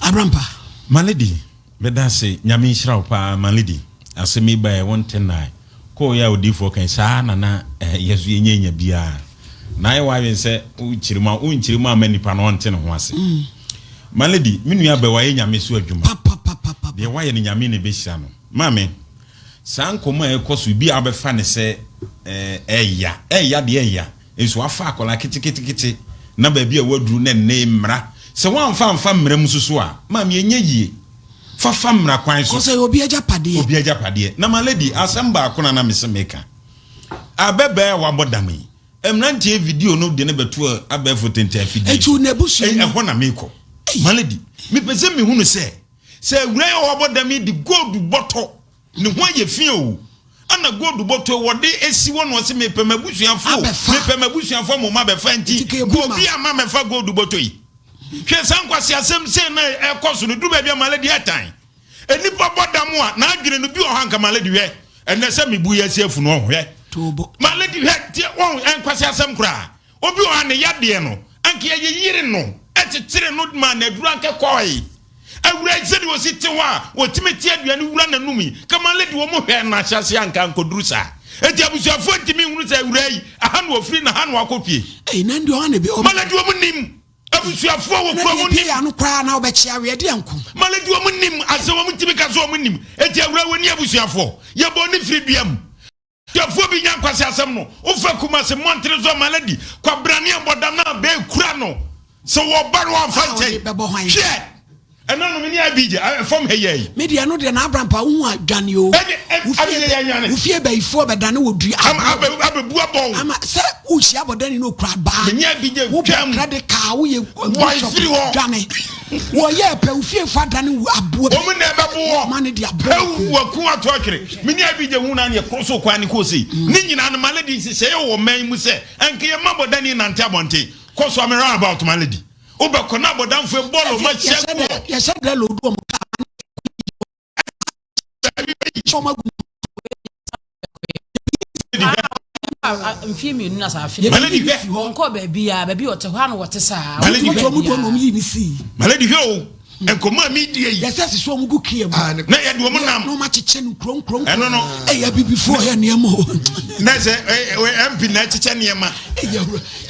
abrampa maledi bedase nyame nhira pa maledi asemi ba 110 ko ya odifo kan sa na yesu yenyenya bia na ye wa wen se unchirima amanipa no onte ne ho ase maledi minua ba wa ye nyame so adwuma de wa ye ne nyame ne behia no mame sankoma ekoso bi abefa ne se eya de eya enso afa akola kitikiti na ba bi a waduru ne mmra se wan fa mmra mususu a mame enye yie fafa mra kwan so ko say obi agapade na my lady asamba akona na mesemeka abebe wa bodami emrantie video no de ne beto abefo tente afidi etu nebusu ehwo na meko my lady me pese me hunu se wure wa bodami di gold bottle ne ho ye fi o ana gold bottle wode esi wono se me pemabusuafo mo ma be fanti obi ama me fa gold bottle yi hwe sankwase asem se na ekoso no du ba bia my lady etan enipa bodamu a na adwene no bi o hanka my lady hwe enne se me bu ya si afu no hwe my lady hwe tie won enkwase asem kura obi o han yade no anke ye yire no etetere no ma na duru anke koi awura zedi wo siti wa wo timeti aduane wura na numi kama lady wo mo hwe na hyase anka nkoduru sa eti abusuafo ntimi hunu sa awura yi aha no ofiri na ha no akopie na ndi o ha ne be my lady wo mo nim abusuafo wo kura wo nim ya no kwa na obechi awe de anku my lady wo mo nim ase wo mo timi ka so wo mo nim eti awura wo ni abusuafo ye bo ni firi duam yafo bi nyan kwase asem no wo fa kuma se montre zo my lady kwa brane abodam na be kura no so wo ba no amfante hwe eno no mini abije from heye media no de na abrampa hu adwane o ufie baifo bedane wodua abebu abon ama se uchi abodani no kura ba mini abije wo krade ka wo ye dwane wo ye pe ufie fa dane abo o me na bebo ma ne de abo wo ku ato akere mini abije hu na ne kroso kwa ne kosi ni nyina no malady se wo man mu se anke ye mabodani nante abonte koso am round about malady Oba na bodam fe bolo ma cheko ya sadra lo do ka choma mfimi nuna sa afia onko baby ote hwa no wote sa mo do no mi ni si malady hwe o enkoma mi die yi ya sese so mu gukie mu na ye de o mu nam no ma cheche no kron no ya bibifo ya niam ho na se MP na cheche niam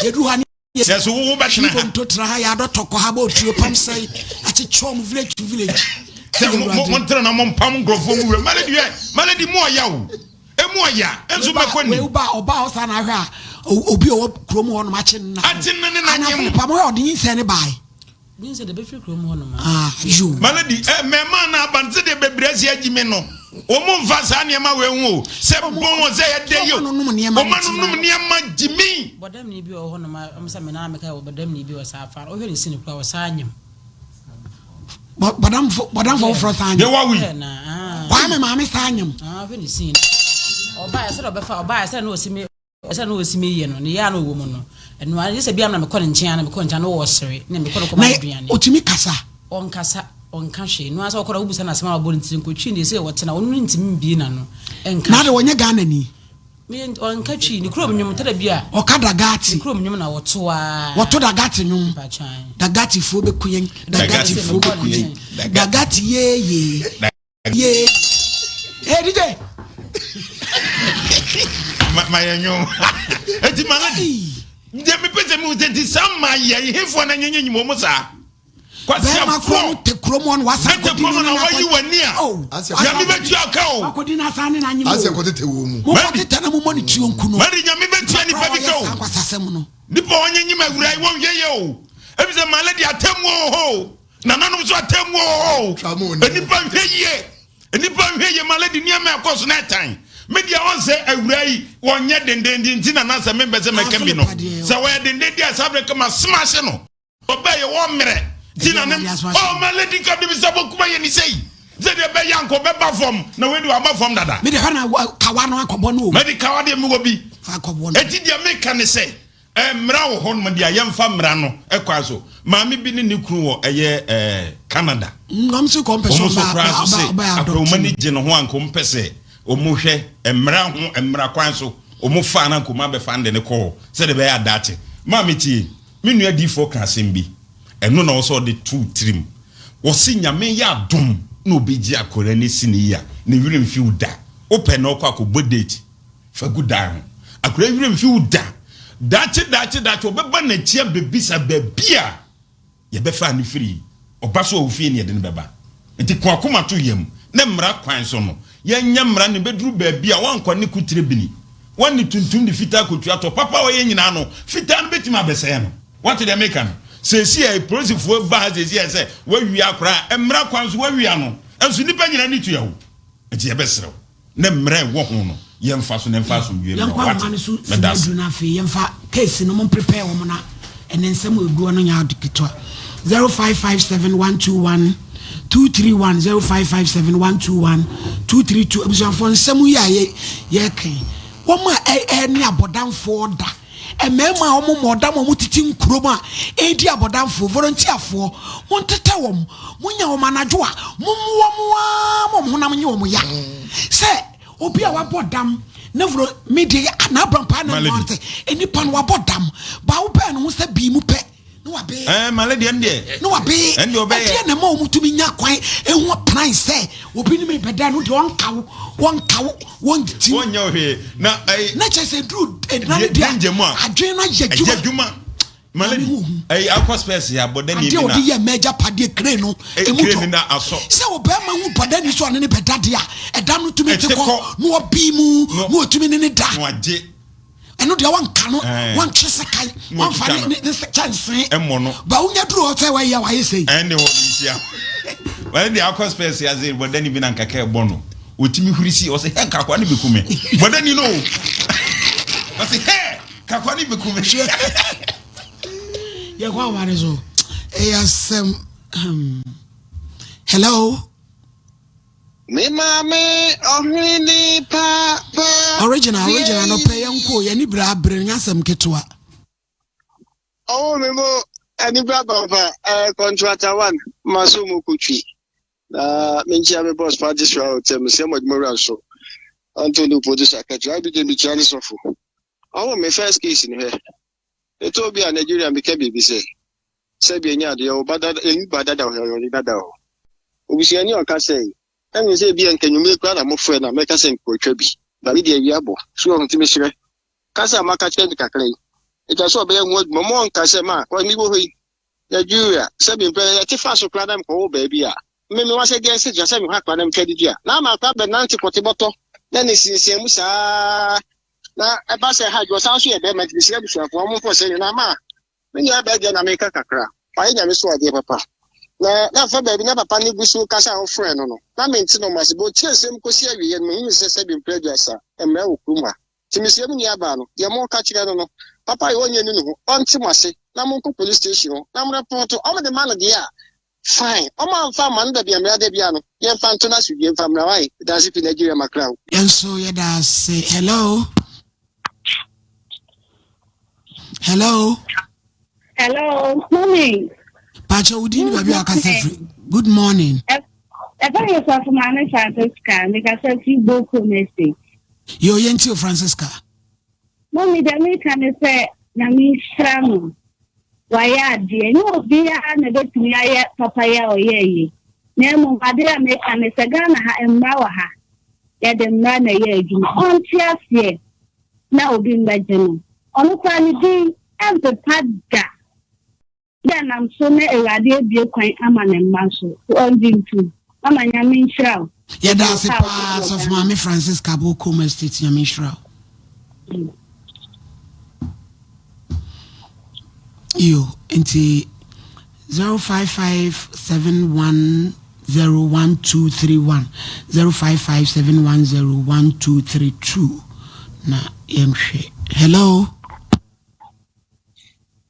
ya du ha yes wo ba hina to tra ya do toko ha ba otuo pam sai achi chom village to village mo tra na mo pam grofo mu malady mo ya o emu oya enso be kwani we oba o sa na hwa obi o krom ho no ma chi na na nyem pam o de yin se ne bai yin se de be fi krom ho no ma you malady me ma na abanze de bebrezi agime no o mo mfa sa niam we hu o se bon o se ye de yo o manunum niam jimi bodam ni bi o ho no ma amsa me na me ka bodam ni bi o sa fa o hwe ni sini kwa o sa anyam bodam for front de wa wi kwa me ma me sa anyam hwe ni sini oba ya se do be fa oba ya se na osimi ye no ne ya na owo mu no eno a se bia na me kɔ ne nkyɛn na me kɔ nkyɛn no wo sere ne me kɔ no kɔ ma aduane otimi kasa onka hwe no asa okora obusa na asema abɔ ntiri nkotwi ne se wɔte na onu ntimi bie na no enka na de wonye Ghana ni me onka twi ni krom nyum tada bia okada gati krom nyum na wɔto a wɔto da gati nyum dagati fo be kuyen dagati fo be kuyen dagati ye DJ mayanyo eti malady de me pese mu tenti sama ye hefo na nyenye nyimo mo sa kwase makro te kromo no wasa ko dino na wayi wani a ya mi betu aka o akodi na sa ne na nyimo ase ko tete wo mu mo ko tete na mo ni tuo nku no mari nya mi betu ani pa bi ka o akwasasem no nipa onye nyima wurai won yeye o ebise malady atemu o na nanom so atemu o enipa hweye malady ni am akoso na tan media on say awurai wonye dendendi ntina na se membese mekembi no se we dendendi asabre kama smash no obaye wo mere ntina ne oh malady ka de bisabo kuma ye ni sei ze de be yanko be ba form na we do aba form dada me de hana kawa no akobo no me de kawa de me go bi akobo no eti de me kan se mra wo hon me de ayemfa mra no ekwaso maami bi ni kru wo eye Canada ngam se compensation ba akromani je no ho ankom pese omuhwe emra ho emra kwan so omufa na nkoma be fa ne ko se de be ya date maami tie me nua di fo kan sembi eno na wo so de two trim wo si nyame ya dom na obegi akora ne sini ya ne wirim fi uda open na okwa ko bodate fa gudan akora wirim fi uda dache obeba na tia bebisa bebia ye be fa ne free obaso ofie ne de ne beba enti ko akoma to yam na mra kwan so no ye nya mra ne beduru bebia wankɔ ne kutire bini wani tuntum de fita kotua to papa wo ye nyina no fita no betima besɛ no what the make am se si e prosifo ba se si e se wa wi akora mra kwan so wa wi ano enso nipa nyina ni tuya wo enti ye besrew na mre wo ho no ye mfa so na mfa so wie no what me das na fe ye mfa case no mo prepare wo mo na enensem eguo no nya adikitwa 0557121231 0557121232 ebusanfo nsem ye kan wo ma ni abodamfo da emema omo modam omo titi nkroma edi abodamfo volunteerfo monteta wom munya wo manadwo a mumwo na munye wo ya se obi a wabodam na vro media na abrampa na monte enipa no wabodam ba wo pe no ho se bi mu pe no wabe malady ende no wabe ende obe na ma omutumi nya kwan ehu plan se obi ni me beda no de won kawo ti wonya ohe na na chese dru edna dia adwen na yadwuma malady akwa space ya bodani bi na ade odi ye major pade crane no crane na aso se obema hu bodani so ne beda dia eda no tumi te ko no obi mu no otumi ne da no age eno dia wan ka no wan twese kai wan fa ne chance emo no ba unya dru o say wa ye wa ye sei ene ho bisia when the akwa space ya ze bodani bi na nkaka e bono otimi hurisi o say he kakwa ne bekume bodani no o say he kakwa ne bekume ye kwa warezo asem hello me mame Oheneni pa original no pay yanko ye ni bra bre nyasem ketwa me mo ani bra ba contractor 1 masumu kutwi na menjia me boss party show tem se mo dmora so Antonio producer akatra bi de mi chani sofo me first case ni he Ethiopia Nigeria be ke bibi se bi enya de o bada eni bada da o ni dada o obi ani o ka say emi se bi enkanyume kra na mo fre na me ka se nkotwa bi na bi de wi abo so on ti me hire ka sa maka chen kakrai e ja so be enwo mo nka se ma ko mi bo hoi Nigeria se bi mpe ti fa so kra na ko ba bi a me wa se gen se ja se mi ha kra na mkadi dia na ma ka be nanti kotiboto na ni sinsin mu sa na e ba se ha jo sa so e be ma ti sire bi so afo mo fo se ni na ma me nya ba je na me ka kakra pa nya me so ade papa na fa ba bi na papa ni gusu kasa o friend no na me nti no ma se bo tiesem ko si awie no hu se bi mpreduasa emre okuma ti me se mu ni aba no ye mo ka kire no papa ye onye ni no onti mase na mo ko police station na mo report o mo de man dia fine o ma fa man da bia mra da bia no ye fa nto na su ye fa mra wai da si fi Nigeria makra yenso ye da say hello morning Pacha udini baby akasefri good morning you from Francisca because you book message yo yenti Francisca mommy the me can say na mi shramu waya die no bia na betumi aye papa ya oyeye na mo ade a me kan say Ghana ha emma wa ha ya de mma na ye adwuma onti asie na obi mbaje no onu kwa ni din empe padda then I'm so na erade bie kwan ama na mma so on dintu ama nya mi nshraw ya da se pass of Mami Francisca Boko Estate nya mi nshraw yo enti 0557101231 0557101232 na yemhwe hello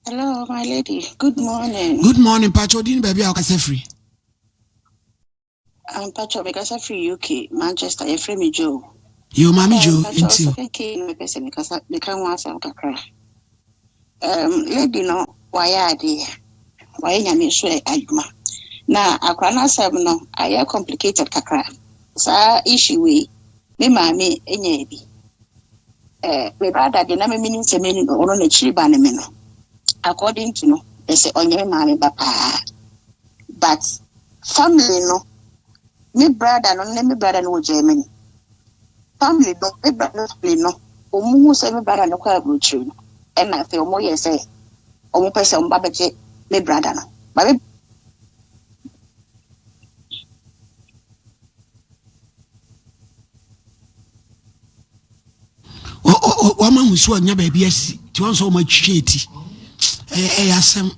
my lady. Good morning. Good morning, Pacho. Didn't baby Akasefri. I'm Pacho Akasefri UK, Manchester. You free me Joe. You Mami Joe into. Okay, me person because me can want some kakra. Lady no why are there? Why nyame so adwuma. Na akra na sab no aya complicated kakra. Sa issue we me mami enye bi. Me brother de na me meaning se me ono na chiri ba ne me no. According to no, they say on your money, papa. But family no, me brother no Germany. Family no, me brother no. Omu say me brother no kwa brutri. And I feel more yes say, omu pese babaje me brother no. But wama husu anya baby asi. Ti won so ma tweti. Asem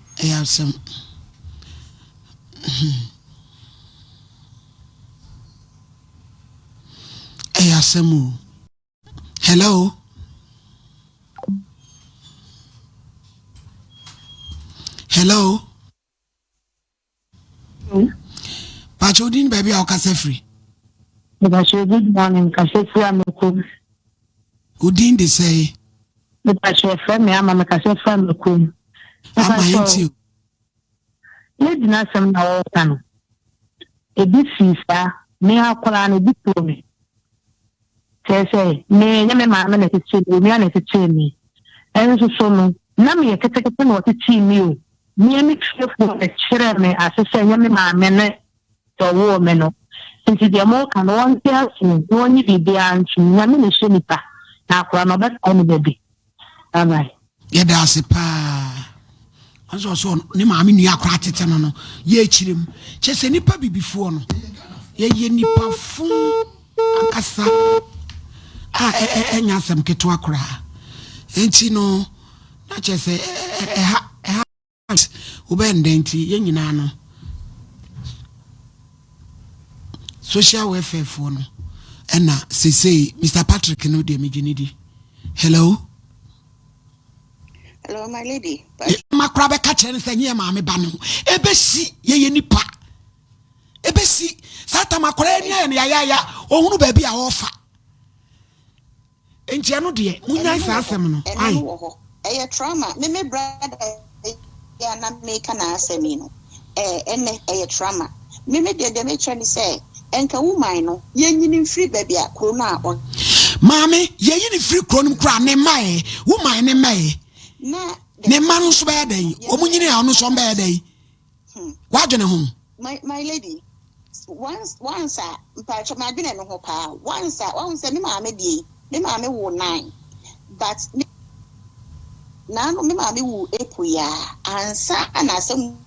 Ayasemu. Hello. Hello. Pachodin baby I'll free. Good morning, Kasefri Amekum. Udin they say. But I shall friend me, I'm a Kasefri Amekum. I'm Let the Nasam now open. A bit sister, may I call on a bit to me. Say, may never mamma let it see me, and it see me. And so no, Nami a catechin what it see me. Me and mix for a chairman as a say, Yammy mamma, the woman. Since the American one person, only be beyond Yammy Shinipa. Now, for another only baby. All right. Yeah, that's a pa. Also, ne maame nua akwa tete no ye chirim chese nipa bibifo no ye nipa fun akasa enya asem keto akora enti no na chese ubendenti ye nyina no social welfare fo no ena say Mr. Patrick no de meginidi. Hello. Hello, my lady. Makrabe catcher and say, Mammy Banu. Ebesi, ye nipa. Ebesi, Sata Macorania and Yaya, oh, no baby, I offer. And Jano dear, Munai Sassamino. A trauma, me brother, not make an assemino. A trauma. Me dear, the matron say, and Kawumino, yen free baby at Krona or Mammy, ye free cronum crown, ne my, woman, ne may. Ne manu so bad day, omunyine anu so bad day. What do you know? My lady, once, but my dinner no pa. Once, me mammy wore 9. But now, me mammy woo epuya, and sa and I some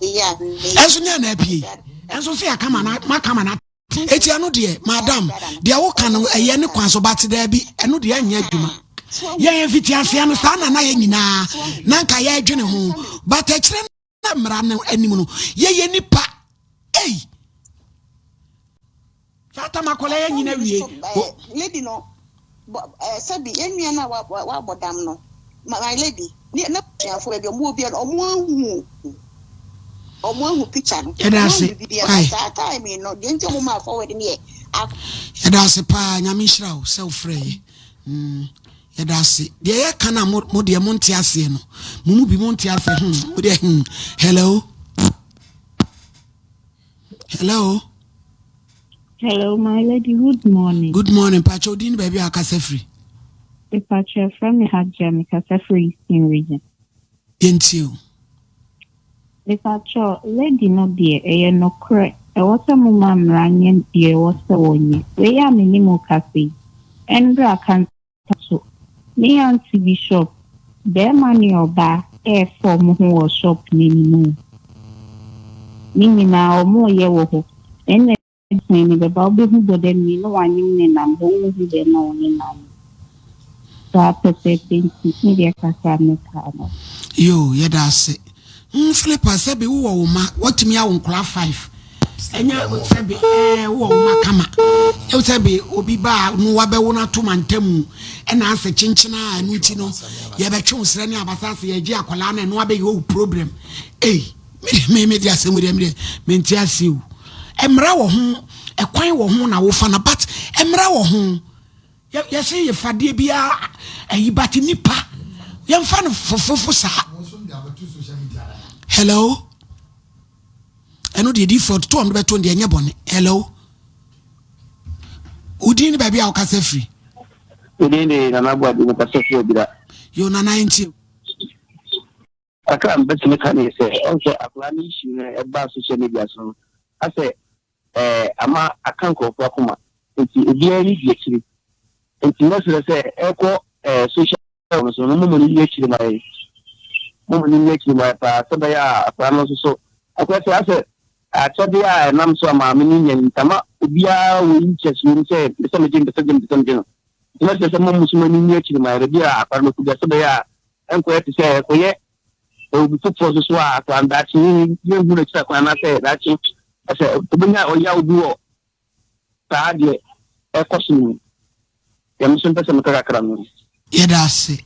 yeah. As you happy, and so say I come on, my come. Etiano dear, madam, dear Okano, a yen quanso bati there be, and no dear Yaduma. Ye Vitian Sana Nayina, Nanka Yajin home, but a train ran anymore. Ye nipa, eh? Fata Macolay, you know, lady no, Sabi, any and what damn no, my lady, no, for your movie or one who picture. I mean, no, didn't you move forward in here? That's a pa, Yamishra, so free. Yadasi, the Kana Modia Montiasino, Mubi Montias. Hello. Hello. Hello, my lady. Good morning. Good morning, Pachodin, baby. I can free. The Pacho from the Hajjam, free in region. Ain't you? The Pacho, lady, no dear, no correct. I was a mum running, dear, was the one. We are minimal cafe. And I can't touch. Me and TV shop, their money or back, air form who was shop anymore. Meaning now more year, and then the Bobby who got them, you know, one in and who they know in them. So after saying, media Casano. Yo, yeah, that's it. Flipper said, be what me out on class 5. And you said, be Macama. You said, be Obiba, no Wabona to Mantemu, and answer Chinchina and Nutino. You have a choice, Rania Basasi, a Giacolana, and Wabe your problem. Eh, maybe just with them, Mentias you. Emra home, a quine or home, I will fan a bat, Emra home. You say, if I did be a Yibati Nipa, young fan for Fofosa. Hello? I know the default 220 and yabon. Hello? Udin baby, I'll cast free. Udin, and I'm going to pass it. You're 90. I can't bet me can say, also, a plan issue about social media. So I say, I can't go for Kuma. It's very actually. It's not to say, echo social media. So no money actually my. My part, so they are so. I said, I told you, and I'm so my meaning and Tama, we are winches, we say, the something. Not just a moment, nature, my idea, I to get so they are. I'm quite to say, oh, yeah, will be put for the swap, and that's you would expect when I say that. I said, to bring out or yell duo. ekosum yam so pese meka kakra no yedase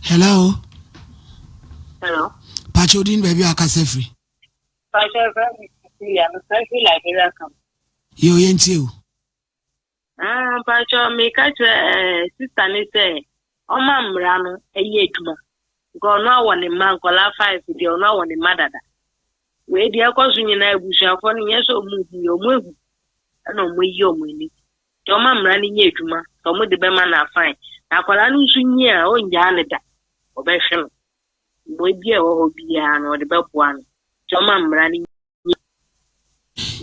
hello Pachodin baby akase free yeah, I'm like welcome. Yo yentiu. Pacho me catch sister ni say, "O mam rano eye adwuma." Go no one man kola 5 dey no one madada. We dey akoso nyina abusuafo no yeso mu yo mu na mo yi o mu ni. Do mam rano nye adwuma, so mo de be ma na fine. Na kola no nsu nyi a o nja ne da. Obehwe no. Mo bi e wo bia no de be boa no. Do mam rano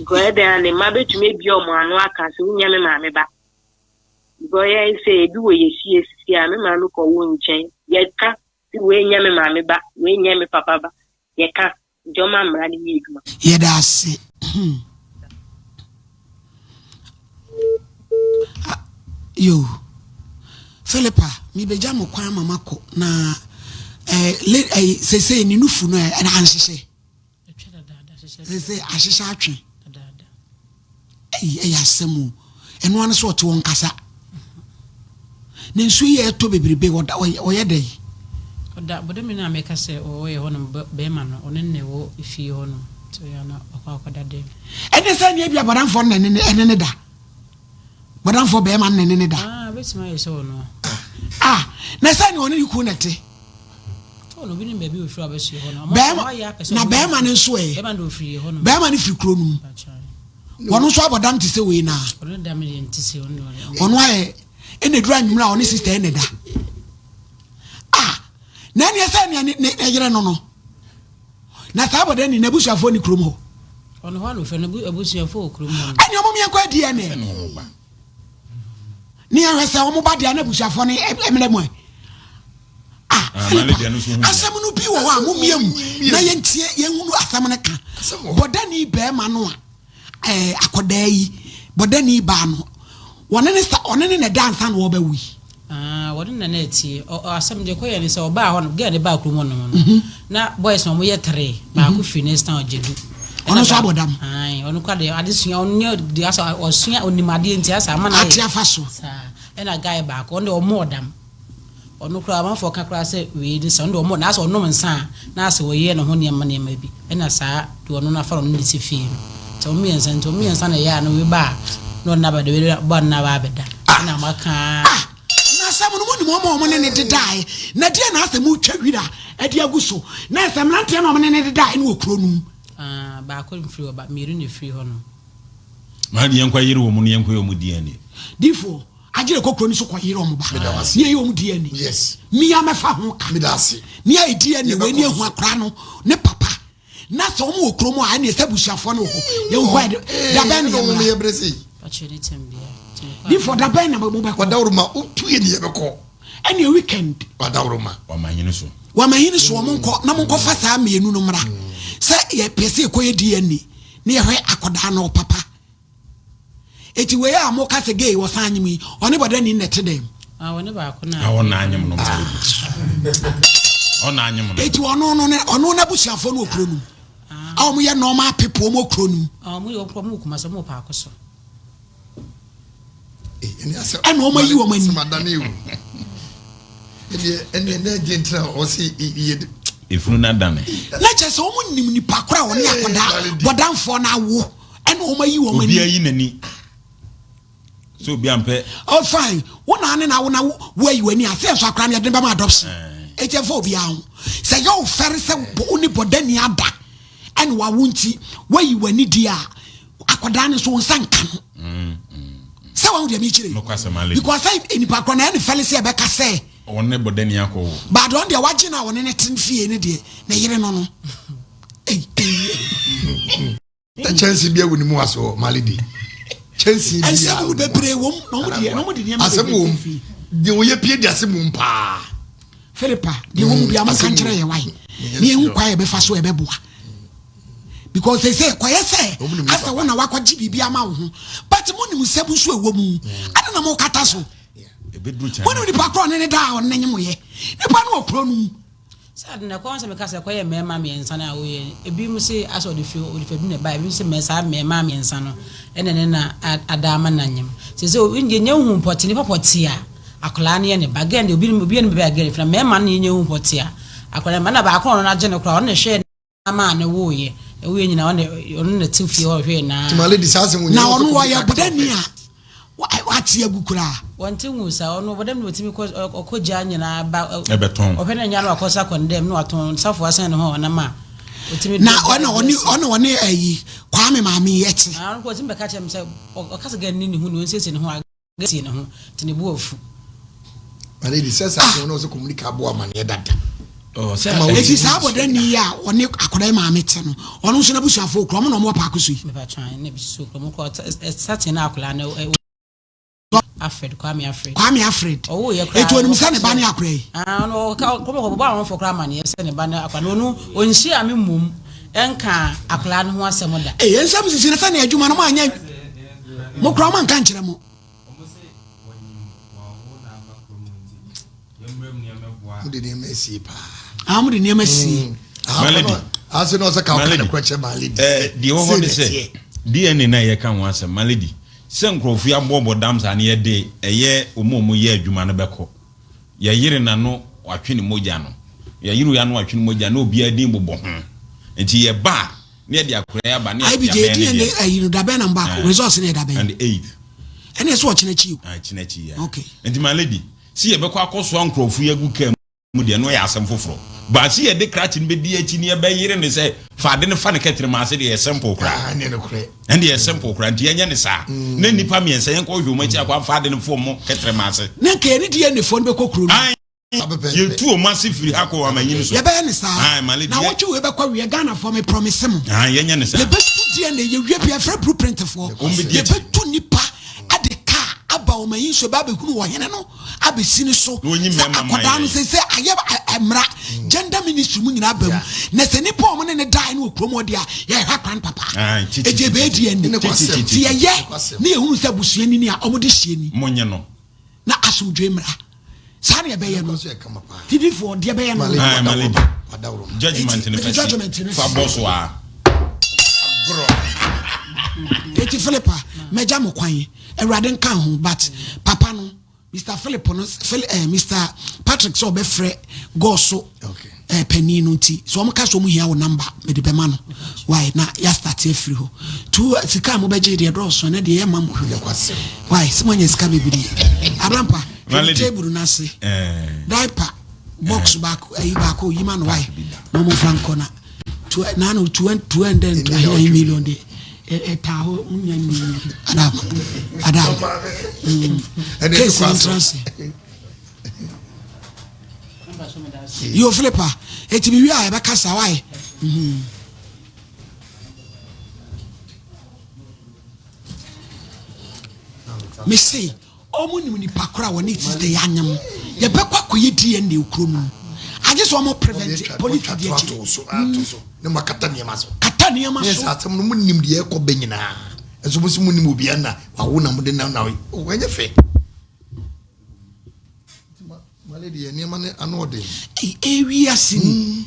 go ahead and maybe to maybe your man work as soon as my back. Go ahead and say, do ye see a man look or won't change. Yet can't see when yammy mammy back, when yammy papa, ye can't. Your man running you. Yeah, that's it. Yo, Philippa, me be jamu kwa mamako na say ni nufu no and answer say. Say ashisha atwe. Yasemu eno an so to won kasa ne nsu ye to bebrebe oda oyede oda bodemi na meka se oye hono be ma no one ne wo ifi hono to ya na akwakoda de ene sa ne bia bodanfo ne da bodanfo be ma ne da betima ye so no na sa ne oni ku nete ono bi ni bebi ofiri abesu hono na be ma ne nso be ma no ofiri hono be ma ne firi kronum wono so abodam ti se we na ono dam ni ti se ono aye ene dura nwura oni sister ene da na ne esa ne yere no na sa abodan ni nabusuafo ni krom ho ono ho no fe nabusuafo krom ho ani omo mien kwa die ne ni ahwese omo ba dia nabusuafo ni emele mo asam no bi wo wa mo miem na yentie yenhunu asam ne ka bodani be ma no akodayi bodani ba no wonene ne dance na wo ba wi wonene na etie asam de koye ni se oba ho no ge ne ba krumo no na boys no mo ye 3 ba ku fi next time ojedu ono so abodam ono kwa de adesua onyo de asa osua onimade enti asa ama na atia faso ena guy ba ko onde omodam ono kra ma fo kakra se we ni se onde omo na asa onom nsa na asa wo ye no ho ne ma bi ena saa de ono na fa no ni se fi to miensa na ya no we ba no na ba de ba na ba beda na maka na sam no mo ne dedai na dia na asem utwa wira e dia guso na asem na ntia no mo ne dedai no okronum ba ko mfiri ba miru ne free ho no ma di yankwa yire wo mu ne yankwa yo mu die ni difo agire kokro ni so ko yire o mu ba ne yo mu die ni yes mi ya mefa ho ka mi dase ne ai die ni we ni ehu akra no ne papa na so mo okromo a ne sabusuafo no ho ye ho da ben no me yebresi actually tembia difo da ben na mo ba ko wadawruma utuye ni yebeko any weekend wadawruma wa mahini so mo nko na mo nko fa saa mienu no mra se ye pese ko ye die ni ne ye hwe akoda no papa eti we ya mo ka se gay wo sanyim yi oni boda ni nete dem woni ba ko na wona anyim no ona anyim no eti ono na busuafo no okronum mo ye normal people mo okronum mo yo mo kuma se mo pa akoso ene o ma yi o mani madane o ene na gentra o si ifunu na dane na chese o mo nim ni pakora o ne akoda bodamfo na wo ene o ma yi o mani obi ayi nani so obi ampe oh fine wona ane na wo yi wani ase so akra ne de ba ma adoption ejefo obi ahu se yo fere se oni bodani ada ene wa wunti wo yi wani dia akoda ne so nsanka no se wa udi mi chire because I any pakora na ene fele se be ka se wonne bodani akọ ba don dia waje na wonne ne tin fie ne de na yire no no ta chance bia woni mu aso malidi chance bia asem bebre wom no mo de ne asem wom de wo ye pie de asem wom pa Philippa de wom bia man kan kire ye wai ne hu kwa ye be fa so e be boa because they say kwa ye say asa wona wakwaji bibia ma wo ho but mo nim sebu so ewo mu ada na mo kata so ebedru cha woni di pakro ne da on ne nyemo ye ne pa no okro num sad na kwa se me kasa kwa ye mema miensa na wo ye ebi mu se aso de fi o de fa bi na ba ebi se me sa mema miensa no ene na adama na nyem se se nje nya hu poti ni poti a akola ne ne ba gen de obi ne be agere fi na mema na nya hu poti a akola ma na ba akon na je ne kra on ne hwe na ma ne wo ye wo ye nyina on ne ti fi o hwe na timale di sase mu na ono wa ya budani a wati agukura wonte ngusa ono bodam no timi ko okoja nyina ba ebeton ohwe nya no akosa kondem no aton safo asan no ho na ma otimi na ono ayi kwame maami yeti na ko timbe ka chem se okasa ganni ni hu no nsese ne ho agasi ne ho tini bu ofu ale di sase no so communicate abo amane dada esi sabo dani ya oni akoda maami te no ono so na busuafo kro mo no mo pa akosu me pa twan na bisu kro mo ko sate na akola na Kwame Alfred. Oh, yeah. It will miss any banner. No, come over for Craman, yes, and a banner. No, when she am in mum, and can a clan who has some of that. Eh, some is in a funny, you man, Mokraman can't you? Who did you see? How did you never see? As you know, the question, my lady. The over say, DNA, I can once a malady. Senkrofu ya bobo dams ani ede eye omomu ye adwuma no beko ya yire na no watwene moja no ya yiru ya no watwene moja no obi adin bobo ho enti ye ba ne de akura ya ba ne ya IBJ ayi da be na back resource ne da be and 8 ene so chinechi chinechi ya okay enti my lady si ye beko akoso nkrofu ya gu kam mu de no ya asem foforo ba si ye de krachi ne be di achi ne be yire ne se fa de ne fa ne ketre ma se de simple kra ne ne kure and the simple kra enti enya ne sa ne nipa miensa yen ko hwo machi akwa fa de ne fo mo ketre ma se na ke ni de ne fo ne be kokuru ye tu o massive hako wa manyi so ye be ne sa na wo twu we be kwa we Ghana for me promise mo yenya ne sa ye be tu de ne ye we bia fra blueprint for ye be tu nipa ade ka aba o manyi so ba be kunu wo hene no abesini so akoda no se aye emra gender ministry mu nyina ba mu na se nipa o mo ne dai no okromo dia ye ha kwan papa eje be die ni ti ye ne ehunu se busuani ni a o mo de hieni monye no na asumdwe mra sa ne be ye no tv for de be ye no judgment ne fa boss wa bro eti Philippa meja mo kwan Ewrade nka ho but papa no Mr. Philip no Mr. Patrick so be frɛ goso okay penny no nti so mo ka so mo hia wo number me de be ma no why na ya start free ho tu sika mo be je de draw so na de ya ma mo hwele kwase why se mo nya sika be bi abrampa table na se diaper box back ayi back o yima no why no mo franco na na no 200 million de etaho unyani adam and you Philippa eti bi wi a be kasa why me say omu ni pakora woni ti de yanyam ye be kwa koye die ne okrom I just want more prevent police to ne makata ne maso yes atam no munim de ekọ benyina enso musi munim obi na wawo na mude na wenye fe maledi ye niam ne anode area sin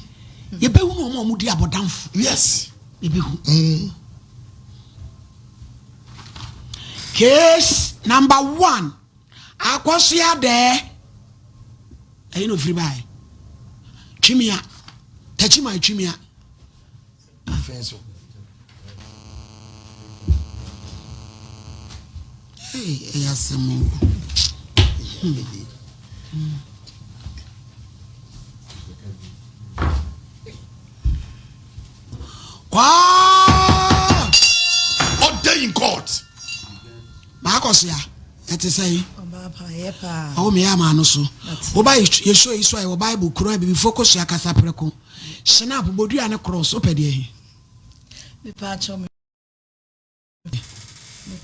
ye be hu no mo di abodamfo yes ye be hu case number 1 akwosia de ayi no free buy chimia tachima chimia fenso hey yasemu wow order in court makosia ete say Oyerepa o me ama no so wo ba yesho iso ai wo bible kuro bi focus ya kasa preko snap bodua ne cross opede ehi me pa cho me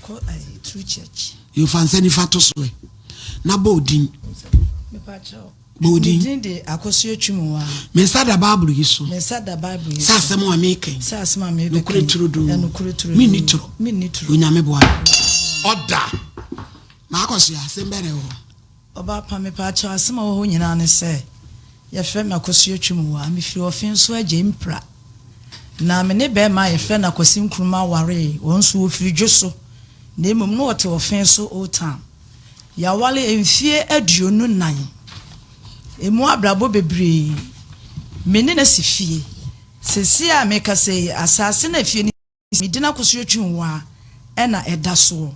ko ai true church you fancy ni fatos we na bodin me pa cho bodin de akosio twum wa me sada bible yiso me sada bible yiso sa asem wa meke sa asem wa me be kure turudu mi ni turu unyame boa order makosia sembere ho oba pa me pa cho asem wa ho nyina ne se ya fe me akosua twumwa me firi ofin so agye mpra na me ne be ma ye fe na kwasi nkruma ware won so ofiri dwoso na emom no wote ofin so old town ya wale emfie aduonu nan emu abrabo bebre me ne na sifie sesi a me ka sei asase na fie ni me dina akosua twumwa e na eda so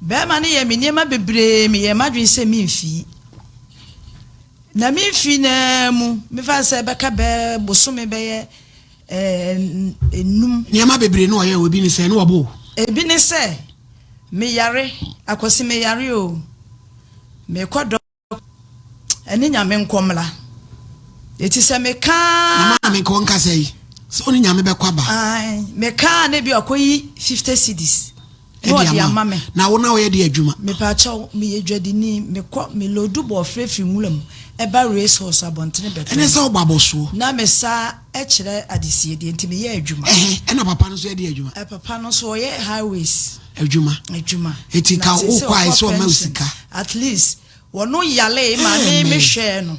be ma ne ye me niema bebre me ye madwen se me mfi na mi fi na mu me fa se be ka be bosome be ye enum niama bebre no ye obi ni se no obo ebi ni se me yare akosi me yare o me kodo eni nyame nkomla eti se me ka na me ko nka sei so ni nyame be kwaba ai me ka na bi akoyi 50 cedis no di amame na wo na wo ye de adwuma me pa chaw me ye dwadini me ko me lodu bo frefri nwulam eba race horse abontene beto ene se obaboso na me sa e kire adesie de ntime ye adwuma ena papa no so ye de adwuma papa no so ye highways adwuma eti ka wo kwa so ma usika at least wono yale ma me hwe no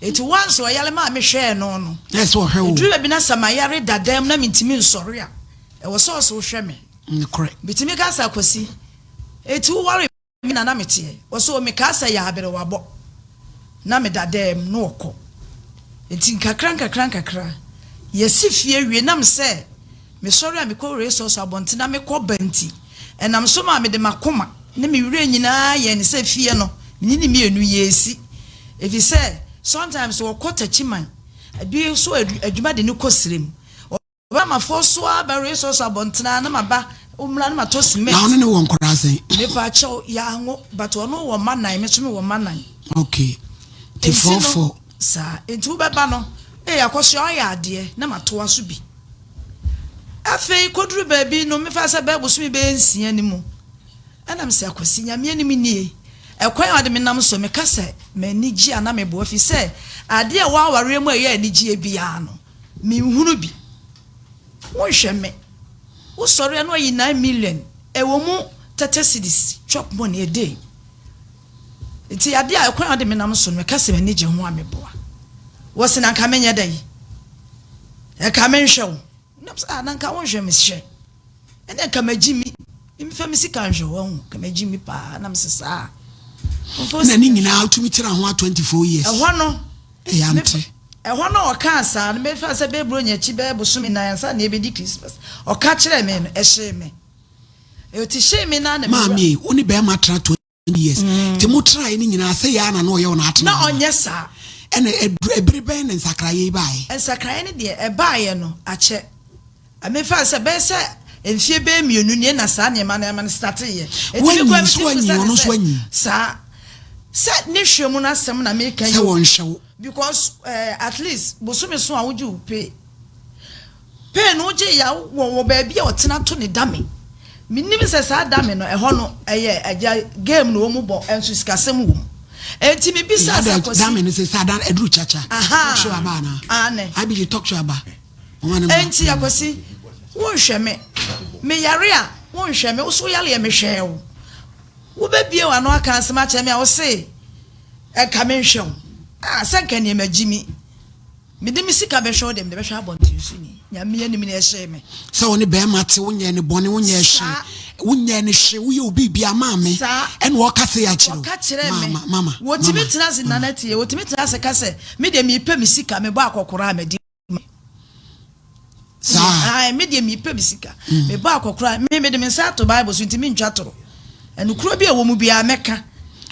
eti once wo yale ma me hwe no yes wo hwe wo dru bi na sama yare dadam na mintimi nsori a e wo so hwe me correct bitimi ka sa kwasi eti wo ware mi na mete wo so me ka sa ya abere wabo na me dadam no okọ enti kakra yesi fie wie nam se me sori a me ko resource abonti na me ko banti enam so ma me de makoma na me wure nyina ye ne se fie no ni mienu yesi efi se sometimes wo kota chiman abi so adwuma de ne kosirem oba ma fo so aba resource abonti na maba umra na to cement na ne won kora sen me pa cho ya ngo but ono wo manan me so me wo manan okay tifofo sa entu beba no yakoso ya ade na mato aso bi afei koduru baabi no me fa sa ba boso mi be nsia ni mu anam se akosi nyame ani mi nie ekwan ade me nam so me kasa me nigi ana me bo afi se ade a wa aware mu aye anigi bia no me hunu bi wo hwe me wo sori no yi 9 million ewo mu 30 cedis chop money a day iti ade a ekwan ade me nam so me kasa me nigi ho ameboa wose na kamenya dai e kamenhwe naps na nka wonhwe meshe ene kamagimi imfa misika nhwe won kamagimi pa na msesa na ni nyina atumi tira ho 24 years ehwo no yanti ehwo no okansa na me fa se be bro nyachi be bosumi na yansa na ebedi Christmas oka kire me no ehye me e oti hye me na mami oni be ma tra 20 years ti mo try ni nyina se ya na no ye wona atena na onye sa ene ebri ben na sakraye bae sakraye ne de e bae no ache amefa se be se enfie be mienu ne na sa ne ma na start ye eti kwa mti ono so anyi sa se ne hwemu na sem na me kan se won hwew because at least bosome so a woju pe no je ya wo ba bia otena to ne dame minim se sa dame no ho no eye agya game no mu bo enso sikasem wo enti mi bisa sa kosi dame no se sa dan edru chacha sure aba na ane I be talk to aba enti yakosi won hwe me yare a won hwe me wo so yale me hwe wo wo be bie wa no aka asema che me a wo se e ka me hwe wo sanka ne magimi me de mi sika be hwe dem de be hwe abonti su ni nyame anim na hwe me se woni be mate wonye ne bone wonye hwe wonye ne hwe wo ye obi bia ma me ene wo ka se ya kire mama wo timi tena se nanati wo timi tena se ka se me de mi pe mi sika me bo akokora me di sa ai me de mi pe mi sika me bo akokora me de mi sa to bible so ntimi ntwa toro enu kuro bi e wo mu bia meka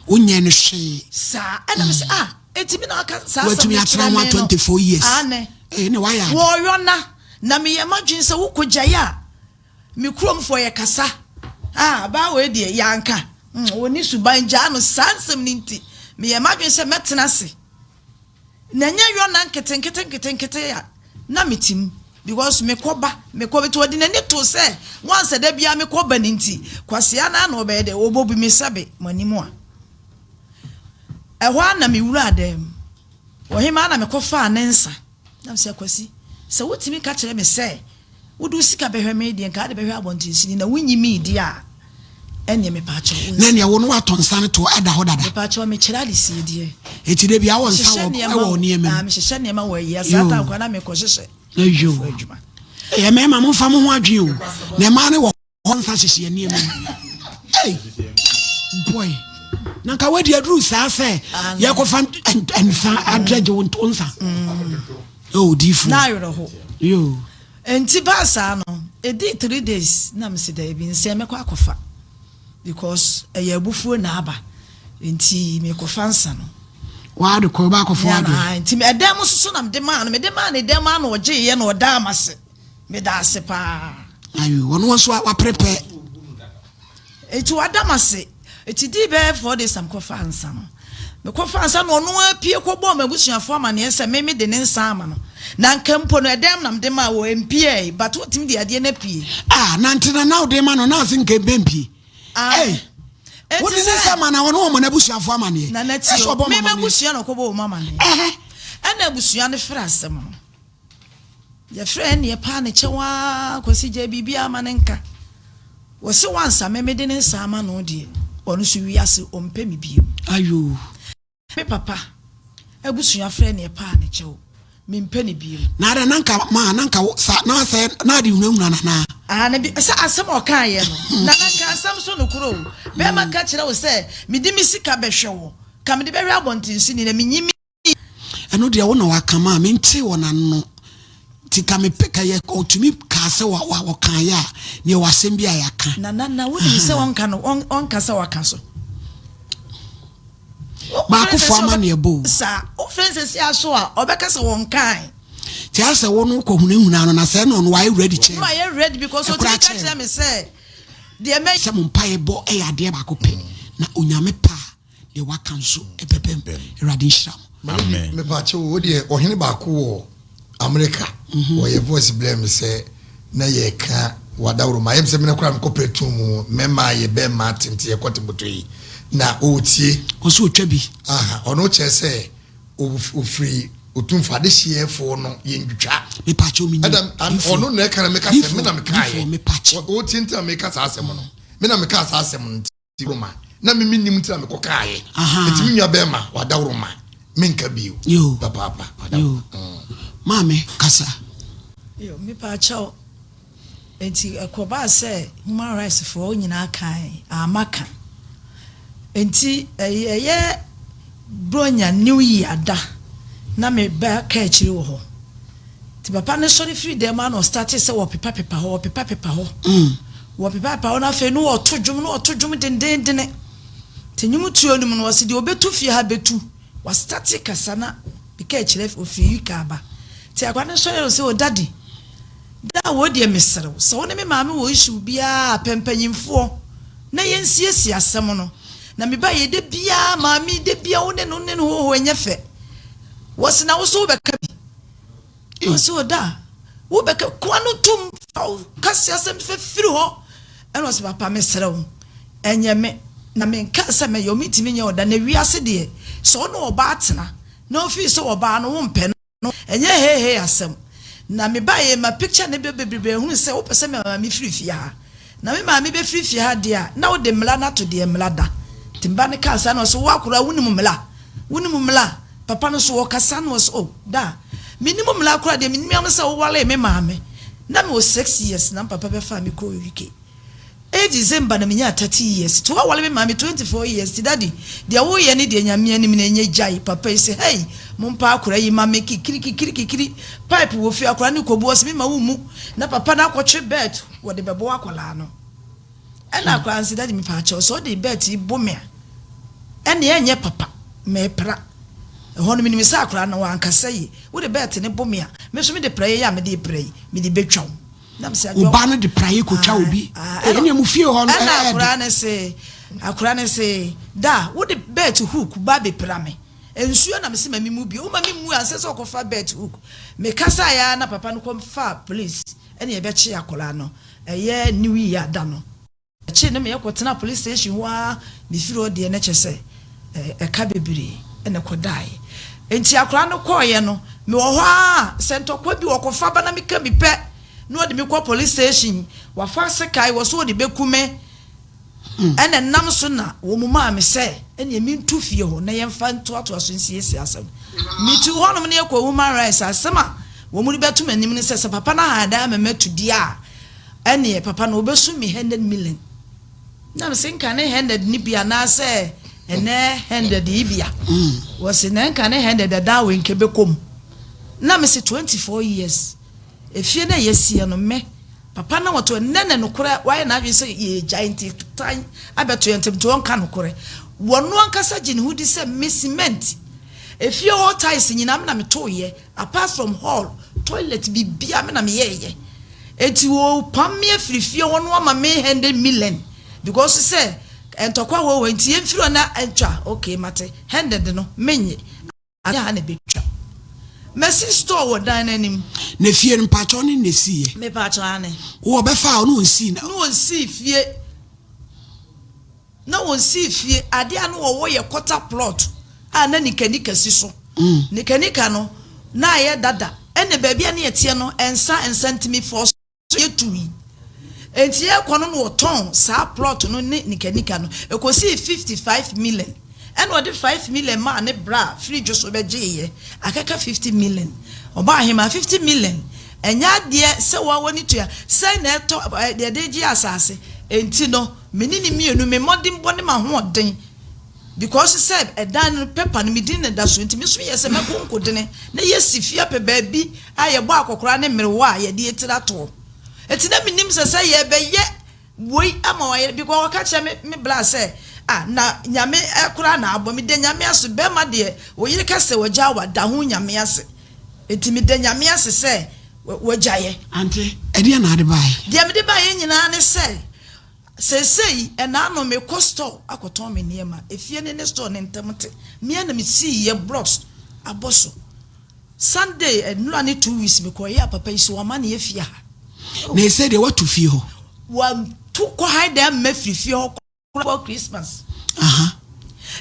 wonye ne hwe sa ene me se etimi na aka sa wo timi atra 24 years ane ne wa ya wo yona na me ye madwin se wo kogya me krom fo ye kasa ba we de yanka woni suban gya no sansem ninti me ye madwin se metena se na nya yona nkete ya na metim because me koba to di na ni to se once da bia me koba ninti kwase na na obe de obobu me sabe manimu a ehwa na me wura adam wo hima na me kofa anensa na se kwasi se wotimi ka kire me se wodu sika behwe me de nka de behwe abontin sini na wunyi mi di a ene me pa cho na ne wo no atonsan to ada ho dada me pa cho me kira de sie die eti de bia won sa wo ne ma me hye ne ma wo yi asata kwa na me ko hye ayo e me ma mo fa mo ho adwen o ne ma ne wo honsa hye ne ma hey boy nanka wadi adru sa se ye ko fan ensa adreje won onsa oh difu na yoro ho yo enti ba sa no e di 3 days na me se da bi nse me kwa akofa because e ya bufuo na aba enti me ko fansa no wa de ko ba akofo ade enti me edem susu na me de ma no oje ye na oda amase me da ase pa ayo wono so wa prepare enti oda amase eti di be for this am ko fansa no me ko fansa no no apie ko bo mabusuafo amane se me de ne nsa ama no na nkampo no edem na mde ma wo MPA but what tim de ade na pie na ntina na de ma no na sin ke bempi eh what is this man na wono mo na busuafo amane na na ti me mabusua no ko bo mama ne ana busua ne fra asem no ya fra ne pa ne chewa ko si je bibia amane nka wo se wansa me de ne nsa ama no de onu su wiase ompe mi bio ayo me papa abusua frɛ ne pa ne kyɛw me mpe ne bio na da nanka ma nanka na sɛ na de hunahuna na na bi sɛ asɛm ɔka yɛ no na nanka asɛm so no kuro be ma ka kyerɛ wo sɛ me di mi sika bɛhwɛ wo ka me de bɛhwɛ abɔntensi ni na me nyimi ɛno de wo na waka ma me nte wo na no tika me peka ye ko tumi ka se wa kan ya ne wasem bia ya kan na wo ni se won kan on ka se wa kan so ba ko fo ama ne ebo sa o friends si aso a obeka se won kan ti ase wo no ko hunahuna no na se no no why ready che why ready because o ti ka tell me say de me se mo pae bo e ade ba ko pe na onyame pa de wa kan so e bebem erade hram amen me pa che wo de ohene ba ko wo America or voice blame say na ye ka wadawro ma yemse me na kura me ko petum mema ye be martin tie kwete botoi na otie oso otwa bi ono che say ofri otumfa de hiefo no ye ndwitwa me pa che o mi adam ono na ka na me ka se me na me ka ye me pa che otie ntia me ka sa asem no me na me ka sa asem nti roma na me minim ntia me ko ka ye etimi nwa be ma wadawro ma me nka biu yo papa yo mame kasa yo me pa chao enti akoba se human rights for nyina kan amaka enti eye bronya new year da na me ba ka chiri wo ho ti papa ne sorry free dem no start se wo pepa ho wo pepa ho na fe no oto dwum den ti nyum tuo nim no wose de obetu fie ha betu wa start kasa na bi ka chiri ofiri ka ba ti akwane so se o daddy da wo de mesere so woni me maame wo issue bia pempanyimfo na yensiesie asem no na me ba ye de bia maame de bia wo ne no ho enyefe wo se na wo so be ka bi wo so da wo be ka kwano tum kasi asem firi ho eno se papa mesere wo enyeme na me nka se me yo mitimi nya oda na wiase de so no oba atena na ofi so oba no wo mpe no enye he asem na me ba ye ma picture ne bebrebe hu se wo pese me ma me frifia ha na me ma me be frifia ha dia na wo de mla na to de mla da timba ne kasa no so wo akura wunimu mla papa no so wo kasa no so da minimum mla akura de minimum am se wo wale me ma me na me wo 6 years na papa be fa me ko UK December na me nya 30 years to wale me ma me 24 years ti daddy dia wo ye ne de nyame anim na nya jai papa say hey mumpa akura yi ma me kikiri pipe wo fi akura ne kobu osimi ma wo mu na papa na akotwe bet wo de bebo akola no ena akura ansi daddy me pa che so de bet ibomia ena enye papa me pra hono me ni sa akura na wa ankasa yi wo de bet ne bomia me so me de pray ya me de pray me de betwa oba no de praye ko twa obi ene mu fie ho no akura ne se da wo de bet hook ba be pra me ensuo na me se mami mu bi o mami mu anse so ko fa bet hook me kasa ya na papa no kom fa police ene ye be che akola no eye new year da no che ne me yakotena police station wa me firo de ne chese ka bebiri ene ko dai enti akola no ko ye no me wo ho a sentokwa bi wo ko fa ba na me ka bi pe no de me ko police station wa fa se kai wo so de bekume and then Namsona, Womama me say, and you mean 2 feet, na yam fan to us in CS. Me too, one of near woman rice as summer. Woman bet to many minutes as a papa had I met to dia. And ye papa no besu me 100 million. Now saying can I handed Nibia na say, and ne handed Ibia. Was in an can I handed a dow in Quebecum. Now me say 24 years. If you know yes, no me. Papa na wato nene no kore why na adwe say ye giant time abeto yentem to onka no kore wono ankasa gine hudi say cement if you all ties nyina me na me to ye apart from hall toilet bibia me na me ye enti wo pam me afirifie wono ama me 100 million because say entokwa wo enti emfiro na entwa okay mate 100 no menye ada na betwa Messi store wo dan nanim na fie mpacho ne nesi me pacho ane wo be fa no nsi na no nsi fie na wo nsi fie ade anu wo ye quarter plot na nikanika si so nikanika no na ye dada ene baabi ane yetie no ensa ensentimi force ye tuwi enti ye kono no ton sa plot no nikanika no ekosi 55 million and what the 5 million man ne bra free just obeje ye akaka 50 million oba hima 50 million enya de se wa woni to ya say na to de deji asase enti no menini mienu me modern bone ma ho oden because said a dan paper no medin na da so enti me so ye se makonko de ne na ye sifia pe ba bi aye bo akokora ne merewa ye de etira to enti na minim se ye be ye woi ama wa ye because waka che me bla say na nyame ekura na abo mi de nyame aso be ma de oyire kase wagya wada ho nyame ase enti mi de nyame ase se wagyaye ante ede na ade bae de mi de bae nyina ne se sei na no me costo akoton me niema efie ne store ne ntemte mi na mi see ye blocks aboso Sunday enura ne 2 weeks me ko ye papa isi wa ma ne efia na ese de watu fie ho wa tu ko haida ma fifie ho for Christmas.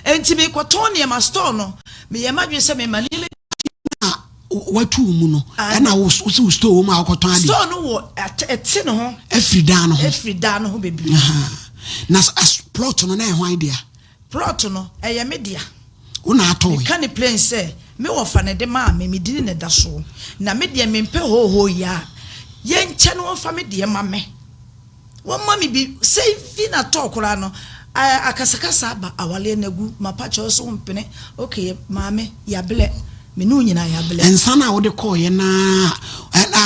Enti me kwaton ne ma store no me ye madwe se me mani me watu mu no na wo store wo ma kwaton ade store no wo eti no ho efrida no ho bebi na plot no na e hwan dia plot no eye media una ato we kan plane say me wo fa ne de ma me dini ne da so na media me mpe ho ya ye nche no fa media ma me one mommy be say vina talk no akasakasa ba awale nagu mapacho so mpene okay maame ya ble me no nyina ya ble ensa na wo de call ye na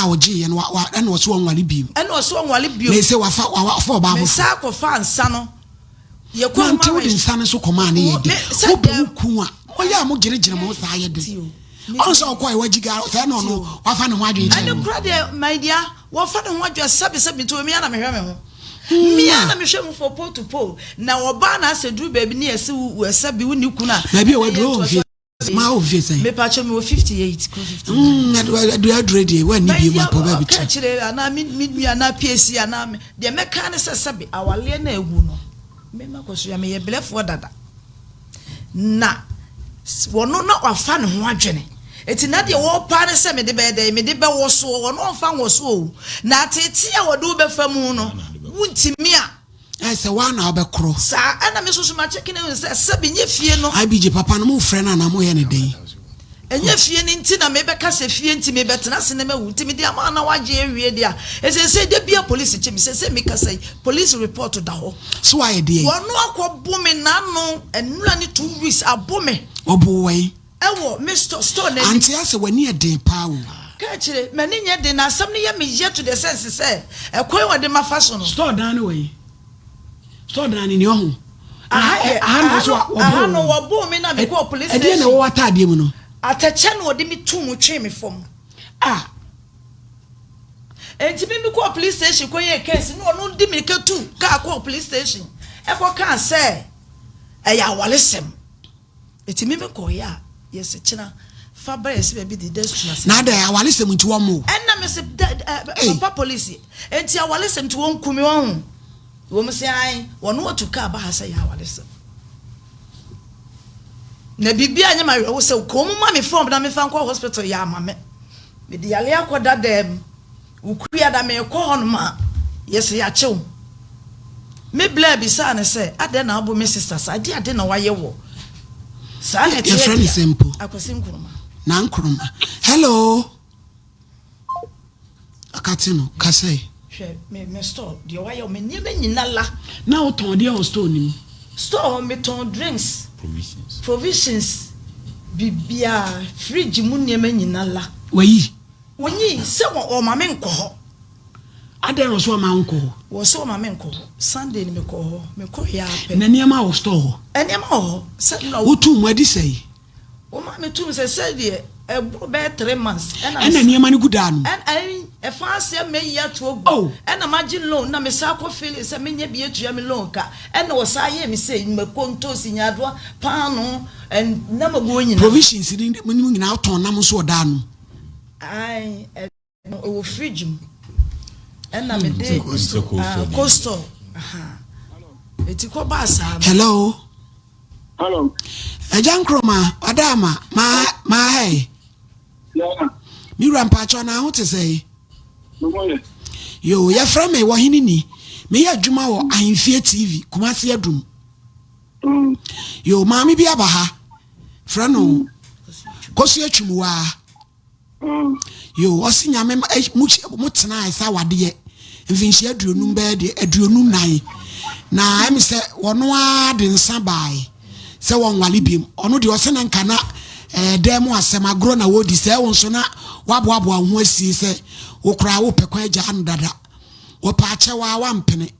oje ye no na wo so onwale bi me say wa fa ba me sa ko fa ansa no ye ko ma wo de nsa ne so koma na ye de wo bu ku a o ya mo gire mo sa ye de also ko e wajiga say no wa fa ne ho adwe and crowd my dear wa fa ne ho adwe sabi to me ana me hwe me ho Mia na me hwem for pole to pole na oba na asedru baby na yesi wesa bi woni kuna na bi we do ma o fi say me pa cho me 58 ko 50 do ready when ni bi ma po ba bi ka chire ana mi ana PSC ana me de me ka ne sabi awale na egu no me ma ko so ya me ye blefo dada na wono na wafa ne ho adwene eti na de wo pa ne se me de be wo so wono fa wo so na tete ya wodo be famu no wuntimia ese wa na obekro sa ana me so ma checking se be nye fie no abije papa no mo frɛ na mo ye ne den enye fie ni nti na me be ka se fie nti me betena se na me wutimi de ama na waje ewie dia ese de bia police chemi se me ka say police report da ho so why de wono akobo me na no enura ni 2 weeks abome obo wai ewo Mr. Store na anti ase wani e den pa wo ka chire mani nye de na asam ne ye me ye to the sense say ekoi wo de mafa so no store dan we store dan ni ohun aha no wo bo me na me ko police station e de na wo atade mu no atache no de me tu mu twe me fom enti me ko police station ko ye case no no di me ka tu ka ko police station e ko kan say e ya walesem enti me ko ya yes china Fabra is baby the destiny. Na da awale sem nti wo mo. Na me se papa police. Enti awale sem nti won kumi won. Wo me se ai wono otuka ba ha se ya awale sem. Na bibia anya ma wo se ko mo ma me form na me fa nko hospital ya ma me. Me di yale akoda dem. Ukua da me ko hon ma. Yes ya chew. me bla bi sa ne say ade na abo me sisters ade na waye wo sa na your friend is simple akwasi nkruma na nkruma hello akatino kase hwe me store de waye me niam nyina la na o ton de o store nim store me ton drinks provisions bibia fridge mu niam nyina la wayi wonyi se wo ma me nko ade no so ma nko wo so ma me nko Sunday ni me ko ya pe na niam a store niam ho se no wo tu mu adi sei wo ma me tu se de be 3 months ena niam ni gudanu e fancy me ya to ogu ena margin loan na me sa ko feel se me nya bi etua me loan ka ena wo sa ye me say me konto si nyado paano and na mago nyina provisions ni mu nyina ton nam so odanu ai o fridge ena me de costo aha eti ko ba sa hello Jankroma adama ma hey yeah mi rampa cho na ho te say yo ya from me Oheneni me ya adwuma wo Ahenfie TV Kumasi adum yo maami bi abaha frano kosu atwumwa yo osinya me mu tena isa wade mfinhia aduonum be de aduonum nan na am se wono a de nsa bai se won wale biem ono de osena nkana demo asem agro na wodi se won so na waboabo ho asi se wokra wo pekwa agya anu dada wo pa ache wa mpene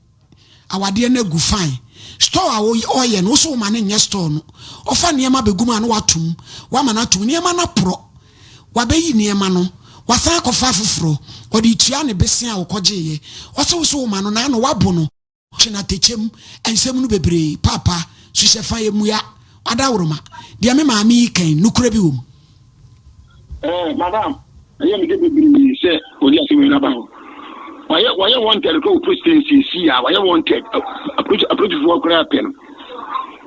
awade na gu fine store awo oye no so ma na nye store no ofa niema beguma no watum wa ma na tum niema na pro wa beyi niema no wasan akofa foforo odi tua ne bese a wokogeye oso so ma no na no wabo no twena techem ensem no bebre papa suhye fa yemuya adawroma dia me maami kan nukura bi wom madam aye me bebre se odi asemi na ba ho why wanted go presidency see why wanted approach for crap pen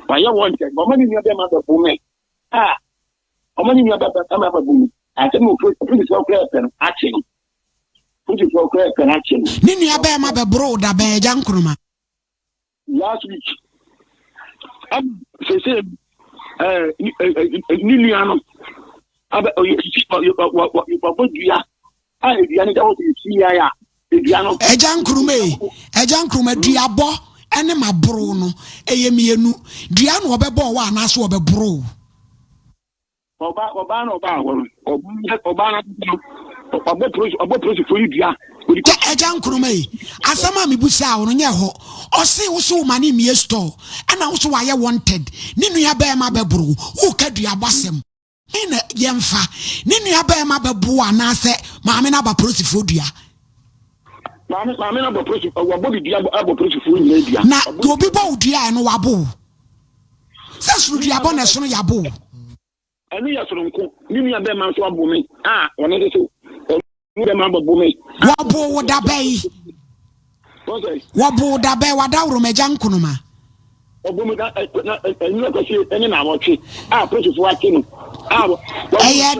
why wanted mama ni be ma be bume mama ni be ma be bume ate mo approach for crap pen action approach for crap pen action ni be ma be bro da be Jankroma last week say ni ano abe you ni da wo see ya Jankroma duabo ene mabro no eyemienu dua no obebo wa na so obebro oba no ba wo oba na obo pro for you dua Jankroma asama mebusa wo nye ho ose wo so mani mi store ana wo so wa ye wanted ni nua ba ma bebro wo ka duabo asem ina yemfa ni nua ba ma bebo ana se maame na ba prosifo dua Mama na boprosi wabodi dia aboprosi fu ni dia na obi bo dia no wabo sasuru dia bo na so no yabo anu ya soro nko ni ya be man so abo me wona de so ni be man abo me wabo woda bai wabo da bai wadawro me Jankroma obo me da ni ko se eni na wotwe prosi fu ake no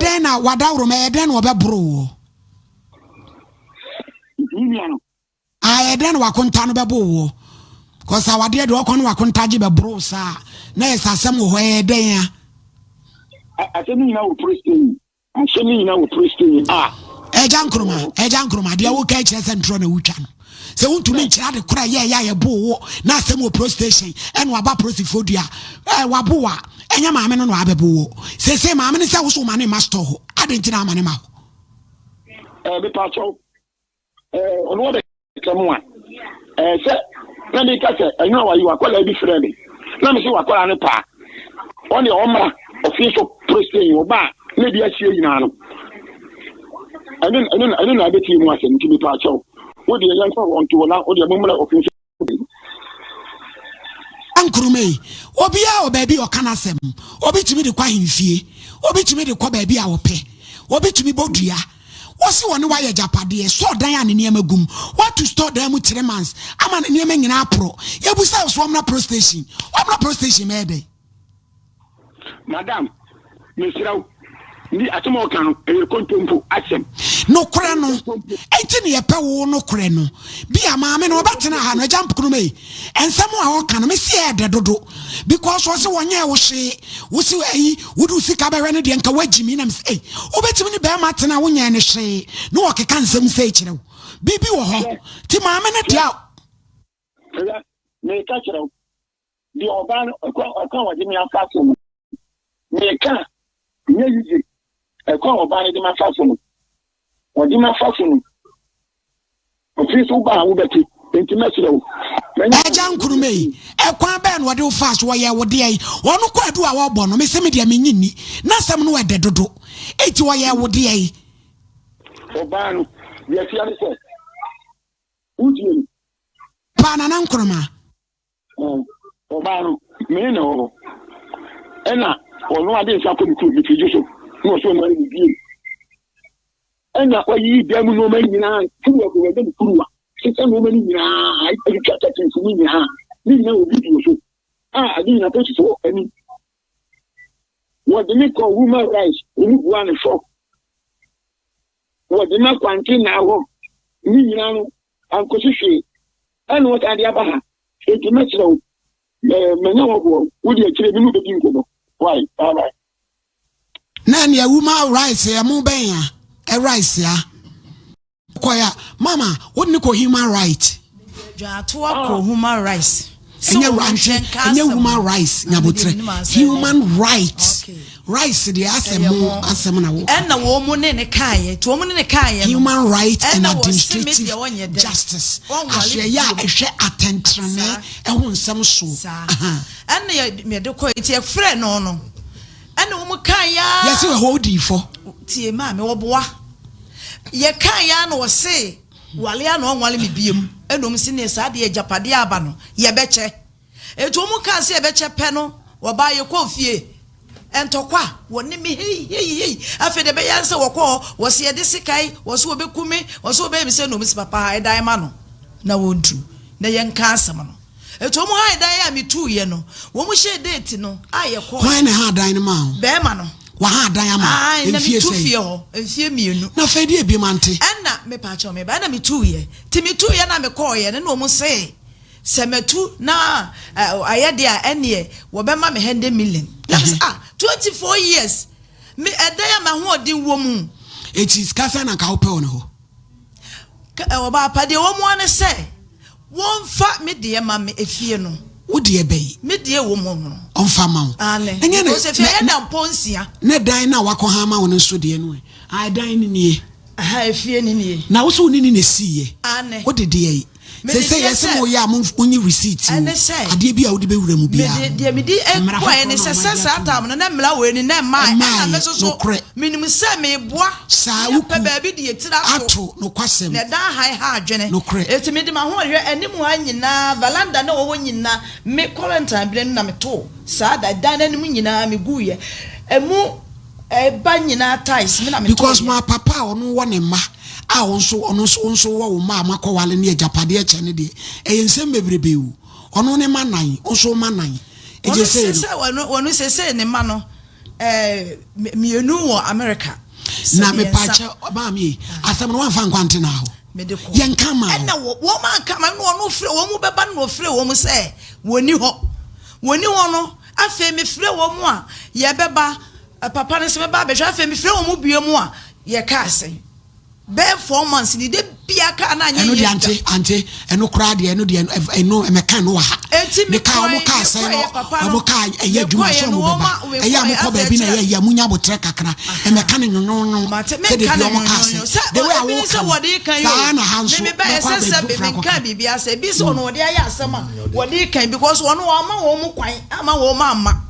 den na wadawro me den no obebro den wakonta no bebo wo cause awade de okon wakonta je bebro sa na esasem ho den ya asemi na wo prestige asemi na wo prestige Jankroma de wo ka kire centro na wutwa no se wuntumi nkira de kura ye bo wo na asem wo pro station en waba prosifodua wabo wa enya maame no abebo wo se maame ne se wo so ma ne master ho adentina ma ne ma ho be pacho ono de kemwa se na me ka se enyo wa you akola bi frɛ me na me se wakola ne pa oni omra official president yo ba na bi asie yina no anu na beti mu asem ti bi pa cho wo de yan so on to na wo de momra official Jankroma obia obabi okanasem obi tumi de kwa Ahenfie obi tumi de kwa baabi a wo pe obi tumi bodua wasi woni wa ye japade so dan ya ne niam agum what to store them 3 months ama ne niam nyina apro ye busa so omna pro station me dey madam mesraw ni atomo kan e kontompo asem no kora no enti ne yepa wo no kora no bia maame no obatena ha no jump kuno me ensem a wo kan me sie de dodo because wo se wonye wo hye wo se ayi wudu sika ba hwe ne de nka wagimi na me say obetimi ne be matena wo nya ne hye no wo keka nsem se kire wo bibi wo ho ti maame ne dia me ka kire wo di oban akwa wagimi afa so me ka nye yije ekwa oban de mafa so no wodi mafa so no ofisi uba wo beti enti mesire wo eja nkurumei ekwa ben wode wo fast wo ye wode ai wono kwadu a wo bo no me se me de menyini na sam no wede dodo eti wo ye wode ai oban ye fi ani se ujie pana na nkuruma oban me no ena ono ade nsa ko ku mi fiju so no so no ni bi ena oyi dem no ma nyina fuwa ko wede fuwa sisa no ma nyina ai pe kata tin fu nyina ni na obi bi so ade na to so ani what they call woman rights ni buane for what they na kwanti na ho ni nyina no anko hwehwe ena what ade abaha e ti metro me na wo wo di akire bi no be nkomo why all right nani a woman rights ya mu ben ya e rights ya koya mama woni ko human right ja to ko human rights enye human rights nyabotre human rights rights the asem na wo na wo mu ne kaye to wo mu ne kaye human rights and administrative justice ahwe ya ehwe attentreme ehun nsem so na me de ko iti e frɛ no na wo mu kaye yes we hold you for tie ma me wo boa ye kaye na wo se wale ya na onwale me biem enom si ne sa de japade aba no ye beche etu wo mu ka se ye beche pe no wo ba ye ko fie entokwa woni me hey afede be yanse wokọ wose ye de sikai wose obekumi wose obe se no misi papa ha dan ma no na wontu na ye nka asem no eto mu ha dan ya metu ye no wo mu she date no aye ko why na ha dan ma be ma no wa ha dan ama enfie sei enfie ho enfie mienu na fedi ebi mante enna me pa cha me ba na metu ye ti metu ye na me ko ye ne no mu se semetu na ayede a ene wo be ma me 100 million 24 years me edaya ma ho odin wo mu it is kasa na ka ope ono ho oba pa de wo mu ane se won fa me de ma me efie no wo de ebe me de wo mu no onfa ma wo enye ne se fie na ponsia ne dan na wakọ ha ma wo no so de no ai dan ni nie ha efie ni nie na wo so ni ni siye ane wo de ye say yes mo ya mo only receipt ade bia wo de be wura mu bia de me di ekwa ene se sesa atam no na mla we ni na ma na so so minimum se me boa sa wo pe ba bi de etira ato no kwasem na dan ha adwene etimi de ma ho hwe anim ha nyina valanda na wo nyina me quarantine bi na me to sa da dan anim nyina me guye emu ba nyina ties me na me to because my papa onu wo ne ma a onso wo ma amakowale ne japade e che ne de eyensem bebrebe wu ono ne manan onso manan eje say wonu se ne ma no mienu wo America na me pache ba mi asem no wanfa nkwante na ho ye nka ma na wo ma nka ma no ono frɛ wo mu beba no frɛ wo mu se woni ho no afa me frɛ wo mu a ye beba papa ne se beba behwa afa me frɛ wo mu bie mu a ye ka ase be 4 months ni de bia ka na anya ye ante eno kra de eno de eno me kan no ha me ka mo ka se no mo ka eye dwuma so mo beba eya mo ko ba bi na eya munya botre kakra e me kan no se de bi mo ka se de we awo se wodi kan yo na hanso me ba se be me kan bibia se bi so no wodi aya asema wodi kan because wono ama wo mu kwan ama wo ma ama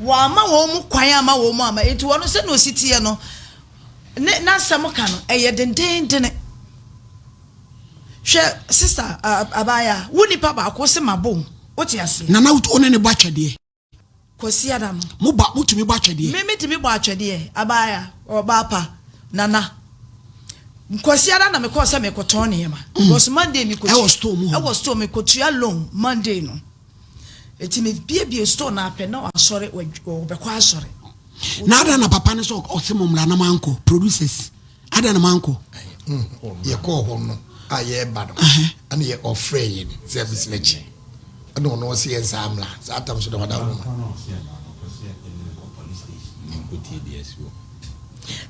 wa ama wo mu kwan ama wo mu ama enti wono se no sitie no na samuka no eye dendendene hwe sister abaya woni papa akose mabo oti ase na one ne bo atwede kosi adam mo ba mutumi bo atwede me timi bo atwede abaya oba pa nana kosi adam na me ko se me ko ton ne ma because monday me ko I was store me ko tua loan monday no eti me bie store na apɛ na asɔre wo be kwa asɔre na ada na papa ne so osemomra na manko producers ada na manko ye ko ho no aye bado ana ye ofre ye service na chi ana no se ye samla sa atam so da wada ho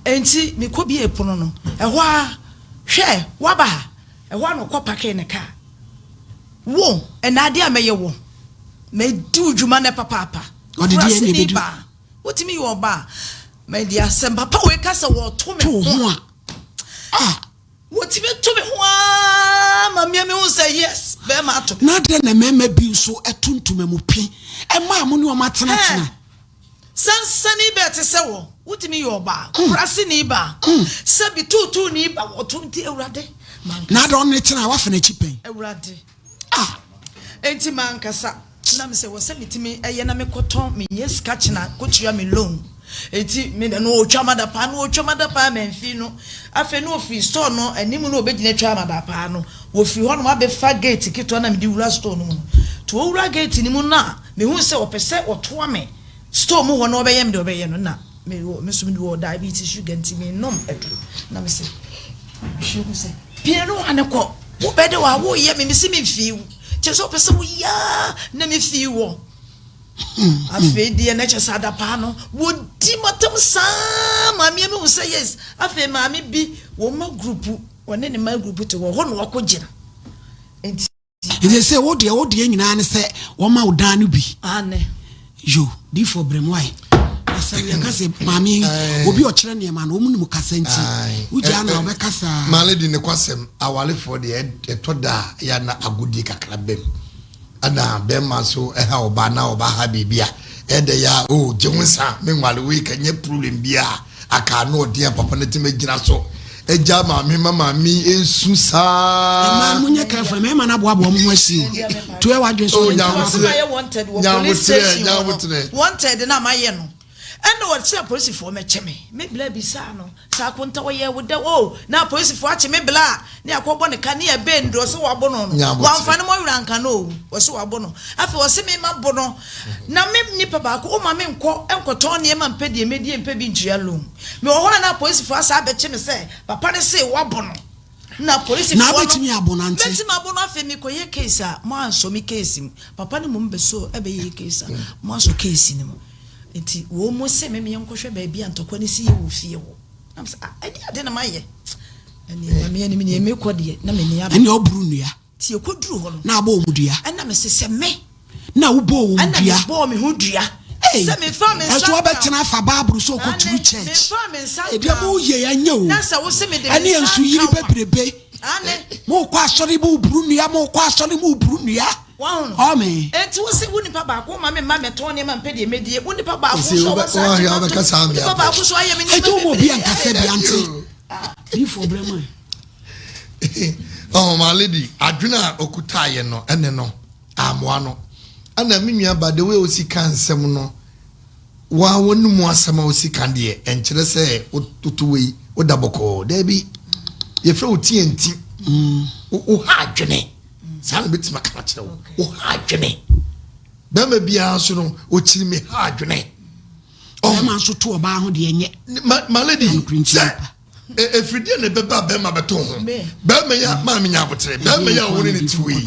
enti me ko bi epono no ehwa hwe waba ehwa no ko pake ne ka wo enade ameye wo me du djuma ne papa odi die ne ba wotimi yo ba me dia sem papa we ka se wo to me ho wotimi to me ho ma me hu say yes be ma to na de na mema bi so etuntum mu pi e ma mo ne o matena tena sansani be te se wo wotimi yo ba prasi ni ba se bi tutu ni ba wo to nti ewrade na de on ne tena wa fa na chipen ewrade enti man kasa na me se wo se mitimi eye na me koton me yes catch na kotua me loan enti me no otwamada pa no otwamada pa Ahenfie no afa no ofi store no anim no obegina twamada pa no wo fi ho no ma be fa gate kito na me di wura store no to wura gate ni mu na me hu se opese otoa me store mu ho no obeye me de obeye no na me so me do diabetes sugar enti me nom edu na me se sugar se piano aneko wo bede wa wo ye me se me fi cheso pese wo ya na me fi wo afi die na chesa da pa no wo di matam sa ma me wo say yes afi ma me bi wo ma group wone ne ma group to wo ho no akogina enti they say wo de nyina ne se wo ma wo dan no bi ane yo di for bremwai asali akase mami obi o kire ne ma no mu kasa nti uja na obekasa maledi ne kwasem awale for de etoda ya na agudi kakra bem ana bema so eha oba na oba ha bibia ede ya o jewunsa menwale we kanye problem bia aka no de papa ne time gina so eja mama mi ensu sa ma munye kafa me ma na boabo mo asi to e wadwe so wanted wo police station wanted na maye no eno what say police for me cheme me bla bi sa no sa konta wo ye wo de o na police for ache me bla ne akobo ne ka ne e be ndo so wabo no wan fa ne mo wura nka no wo so wabo no afi wo se me ma bo no na me nipa ba ko o ma me enkoto ne ma mpedie medie mpebi ntua lo me wo ho na police for asa be cheme say papa ne say wabo no na police na betimi abonante betimi abono afi mi ko ye case a mo anso mi case papa ne mo mbeso e be ye case mo anso case ni mo enti wo mo se me yenkohwe ba bia ntokwa ne si ye wo fie wo am sa ade na maye eni me ni me kode na me ni aba eni oburu nua ti ekoduru ho no na aba omudua na me se me na wo bo omudua na me bo me ho dua se me fa me sa so obetena fa bible so ko turu church me fa me sa e bia mo ye anya o na sa wo se me de eni ensu yiri bebrebe ane mo kwa sori bu buru nua mo kwa sori mu buru nua wow amen enti wo se woni pa ba ko ma me to ne ma mpede medie woni pa ba ko so wo ya ba kasa am ya pa ba ko so aye me ni enti mo bi anka se bi ante bi for brema oh my lady adwena okuta ye no ene no amoa no ana menua ba de we osika nsem no wa wonu mu asama osika de enkire se otutuwe odaboko da bi ye fra otienti o ha adwene san bit makana kire o ha adwene ba ma bia so no o kiri me ha adwene o ma so to oba ho de enye my lady efridie ne beba be ma beto ho ba ma ya ma menya abotre ba ma ya woni ne tiwi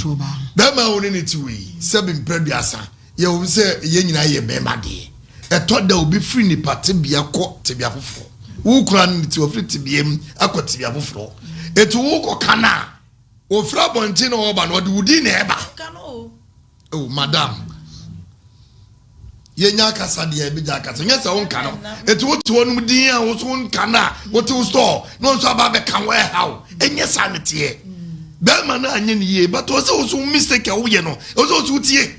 ba ma woni ne tiwi se bi mpraduasa ye wo se ye nyina ye be ma de etoda obi free ni pate bia ko te bia foforo wo kura ne ti ofri te biem akoti bia foforo etu wo ko kana o fra bonti no oba no de wudi na eba oh madam ye nya kasa de be ja kasa nya se won kana etu wo to no din a wo so won kana wo to store no so aba be kan we how enye sanete be ma na anye ne ye but wo se wo so mistake a wo ye no wo so tie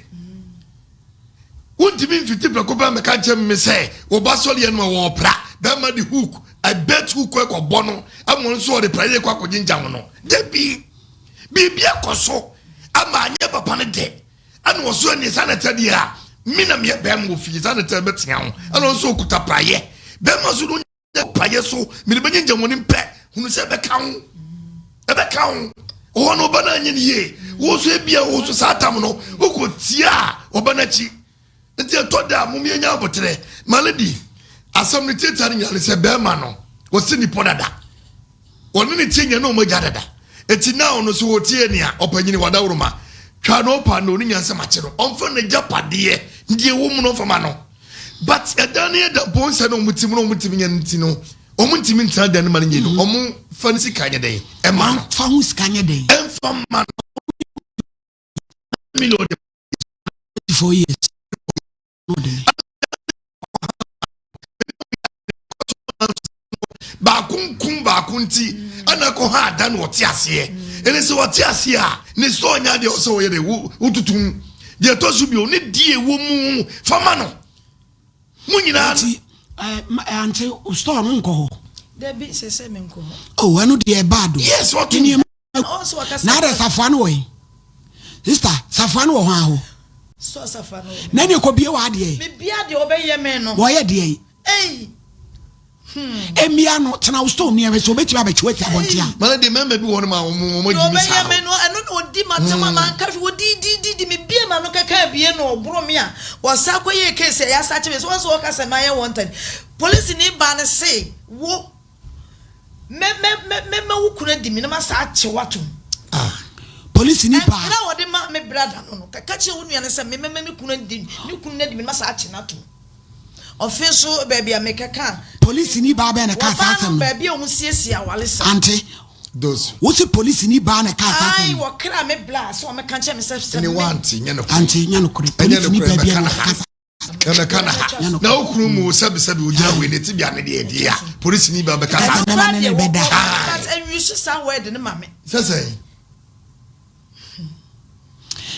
wonti min fiti prekopa me ka chem me say wo ba so le no wo pra be ma the hook I bet hook ko bono amon so de praye kwa ko jinjam no de bibia koso ama anye papa ne de ana wo so ni sanete de a mina me be mo fi sanete betia ho ana so okuta praye be ma so no praye so mi be jinjam ni mpe hunu se be ka ho e be ka ho o no bana anye ni ye wo so bia wo so satam no wo ko tia obana chi nti to da mum ye nya abotre maladi asam ne teta ne yale se be ma no wo se ni podada woni ne tienya no mo jadada eti now no so wotie ne a opanyini wadawroma twa no pa no ni nyansa mache no onfa ne japade ndie wo mu no fama no but edane da bonsa no mutimi nya ntino omuntimi ntan da ne ma ne no omu fa ne sikanya den e ma fa hu sikanya den enfa ma million 4 years bakunti ana ko ha dan wo ti ase ene se wo ti ase a ne so nya de o so ye de wututum de to su bi o ne die wo mu fama no mu nyina ante o store no nko ho de bi se me nko ho oh anu de bad yes what you na da safano wo sister safano wo ho so safano na ne ko bie wa de me bia de obeye me no wo ye de emia no tena wo store ne so beti abetwe ti abontia mala de member bi won ma mo jimi sa obeye me no eno no di matama man ka wo di me bia ma no kaka bie no obro me a wo sa koye case ya sa che so wo ka se ma ye wanted police ni ba ne say wo me wo kuna di me na ma sa che wato police ni ba na wo de ma me brother no kaka che wo nua ne se me kuna di me ma sa che na to official baby amekaka police ni ba be na ka sasem baby o musiesia wale sa ante those what the police ni ba na ka sasem ai wo kra me blast o me kan che me se ni want nya no ante nya no kure police ni ba be na ka na kana na okuru mu sabi o jira we ne tibia ne de a police ni ba be ka na ne be da but and you should somewhere de mame say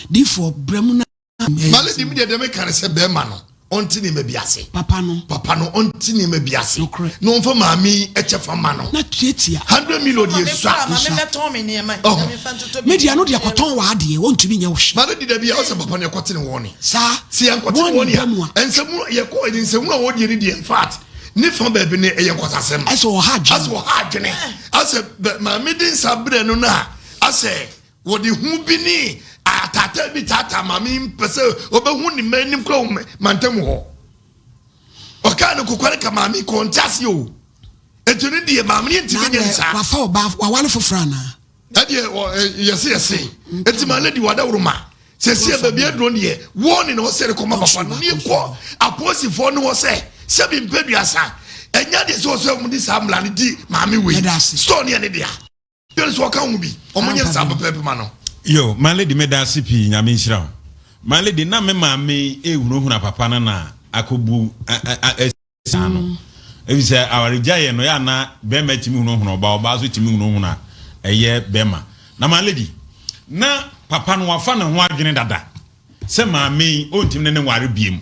di for bremuna male di mi de me kan se be ma no onti ni mebiase papa no onti ni mebiase no onfa maami eche fama no na tietia 100 million ye swa me meton me ne mai media no de akoton wa ade wontumi nya wo hwe male di da bia o se papa ne kote ne woni sa si an kote woni ya ensemu ye ko ensemu a wodi ni de in fact ni fon ba bi ne ye nkosasem aso wo ha adwene ase maami din sabre no na ase wodi hu bi ni atata bi tata mami pese obehu ni manim kro mantam ho o ka no kokware ka mami ko ntase o etuni die mami ntimi nyensa wa fa ba wa wale fofra na adie yesi etima lady wadawruma sese ba bia dron ye woni no se ko ma papa no ni ko aposi fo no se bi mpeduasa enya de so mu di samla ni di mami we store ne ne dia yo so ka hu bi o mo nyensa papa ma no yo malady meda sipi nyame nhira malady na me maame ehunu papa na akobu sano ebise awarija ye no ya na be ma timi hunu oba so timi hunu na eye bema na malady na papa no wafa na ho adwene dada se maame o ntimi ne nware biem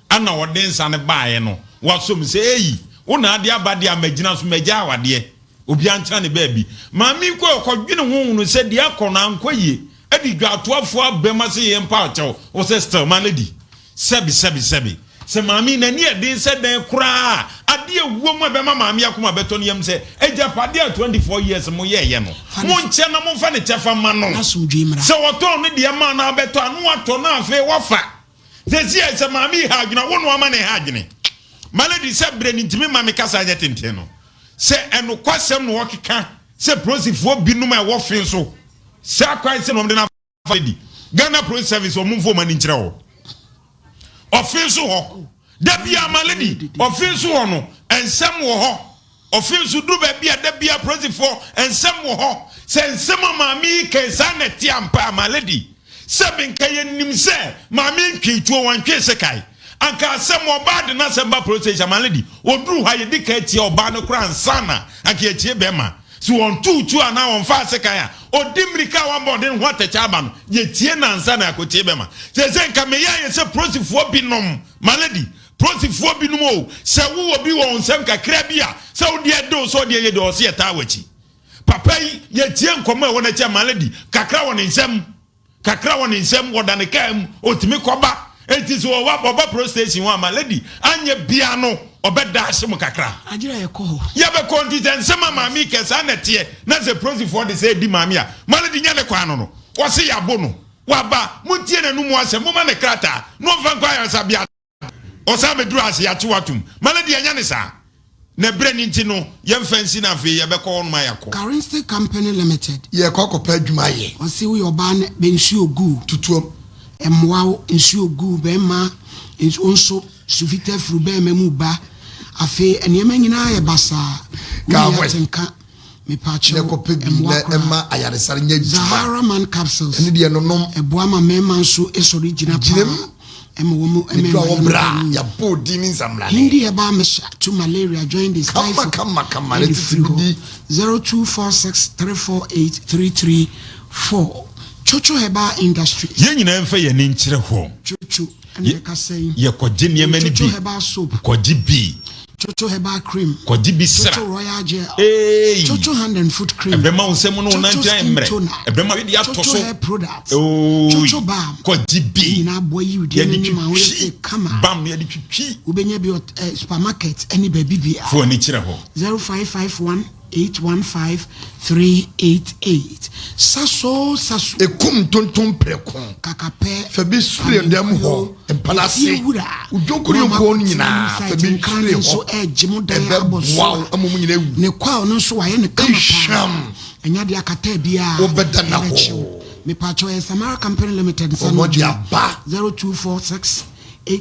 ana wode nsa ne baaye no wasom se eyi wona ade abade amagina so magya awade obi ancha ne baabi maami ko kodwene honhunu se de akona ankoye adi dwatoafo abema se ye mpa achew o se still malady sebi se maami na ni ede se den kura ade ewuo mu abema maami akoma beto ne yam se eja pade 24 years mo ye no mo nche na mo fa ne chefa ma no se woto ne de ma na beto anu ato na afi wofa se maami ha adwena wono ama ne ha adwene malady se bre ni ntimi maami kasa anya tenten no se eno kwasem no wokeka se prosifo binum e wo fin so se akwai se no de na fadi Ghana Pro Service o mumfo mani nkire ho ofin so ho da bia malady ofin so ho no ensem wo ho ofin so du ba bia da bia prosifo ensem wo ho se ensem maami ke saneti ampa malady se benka yenim se maami ntwituo wantwe se kai anka asem oba de na semba process malady oduru ha ye dika tie oba no kra nsana anka tie bema so on tutu ana on fa sekan a odimrika wan bodin ho tacha aba no ye tie na nsana akotie bema se nka me ya ye se processfo binom malady processfo binom o se wo obi won nsem kakra bia se wo de do so de ye de o se ta wachi papa ye tie nkomo e wona cha malady kakra won nsem wodane kam otimi koba enti so oba pro station wa malady anye bia no obeda asem kakra ajira ye ko ya be content nsema maami kesa na tie na ze prosi for the say di maami a malady nya ne kwa no wo se ya bo no waba muntie na numu asem mo ma ne krata no fa kwa ya sabia osa meduru ase ya to watum maladi anya ne sa na bre ni ntino ye mfansi na afi ye beko on mayako Currency Company Limited ye kokopa adwuma ye osi wo yoba ne bensu ogu tutuom emwa nsu ogu be ma nso sufite fru be memu ba afi enema nyina ye basa ka tenka me pacho emma ayaresare nya Zahara Man capsules ene de nonom eboama mema nso esori gina pa emwo emma ya bodi ni nsamla hindi eba mesha to malaria join this come 0246348334 Chocho Heba Industries ye nyina mfa ye ni nkyere ho Chocho ene ka say ye kwaje niam ni bi Chocho Heba soap kwaje bi Chocho Heba cream kwaje bi sra Chocho Royal Gel Chocho hand and foot cream ebema unsem no na ntwan mre ebema we dia toso Chocho hair products Chocho balm kwaje bi na boyi we dia ni ma we say kama balm ye di twitwi ubenya bi supermarket any baby bia fo ni kyere ho 0551815388 saso ekum tonton prekon kakape fabi sure dem ho empalase ujonkuri nko nyina fabi sure ho so ejimo dan aboso wow amumu nyina ewu ne kwa no so waye ne kama pa enya de akata bia obeda na ho me pacho Samara Company Limited 0246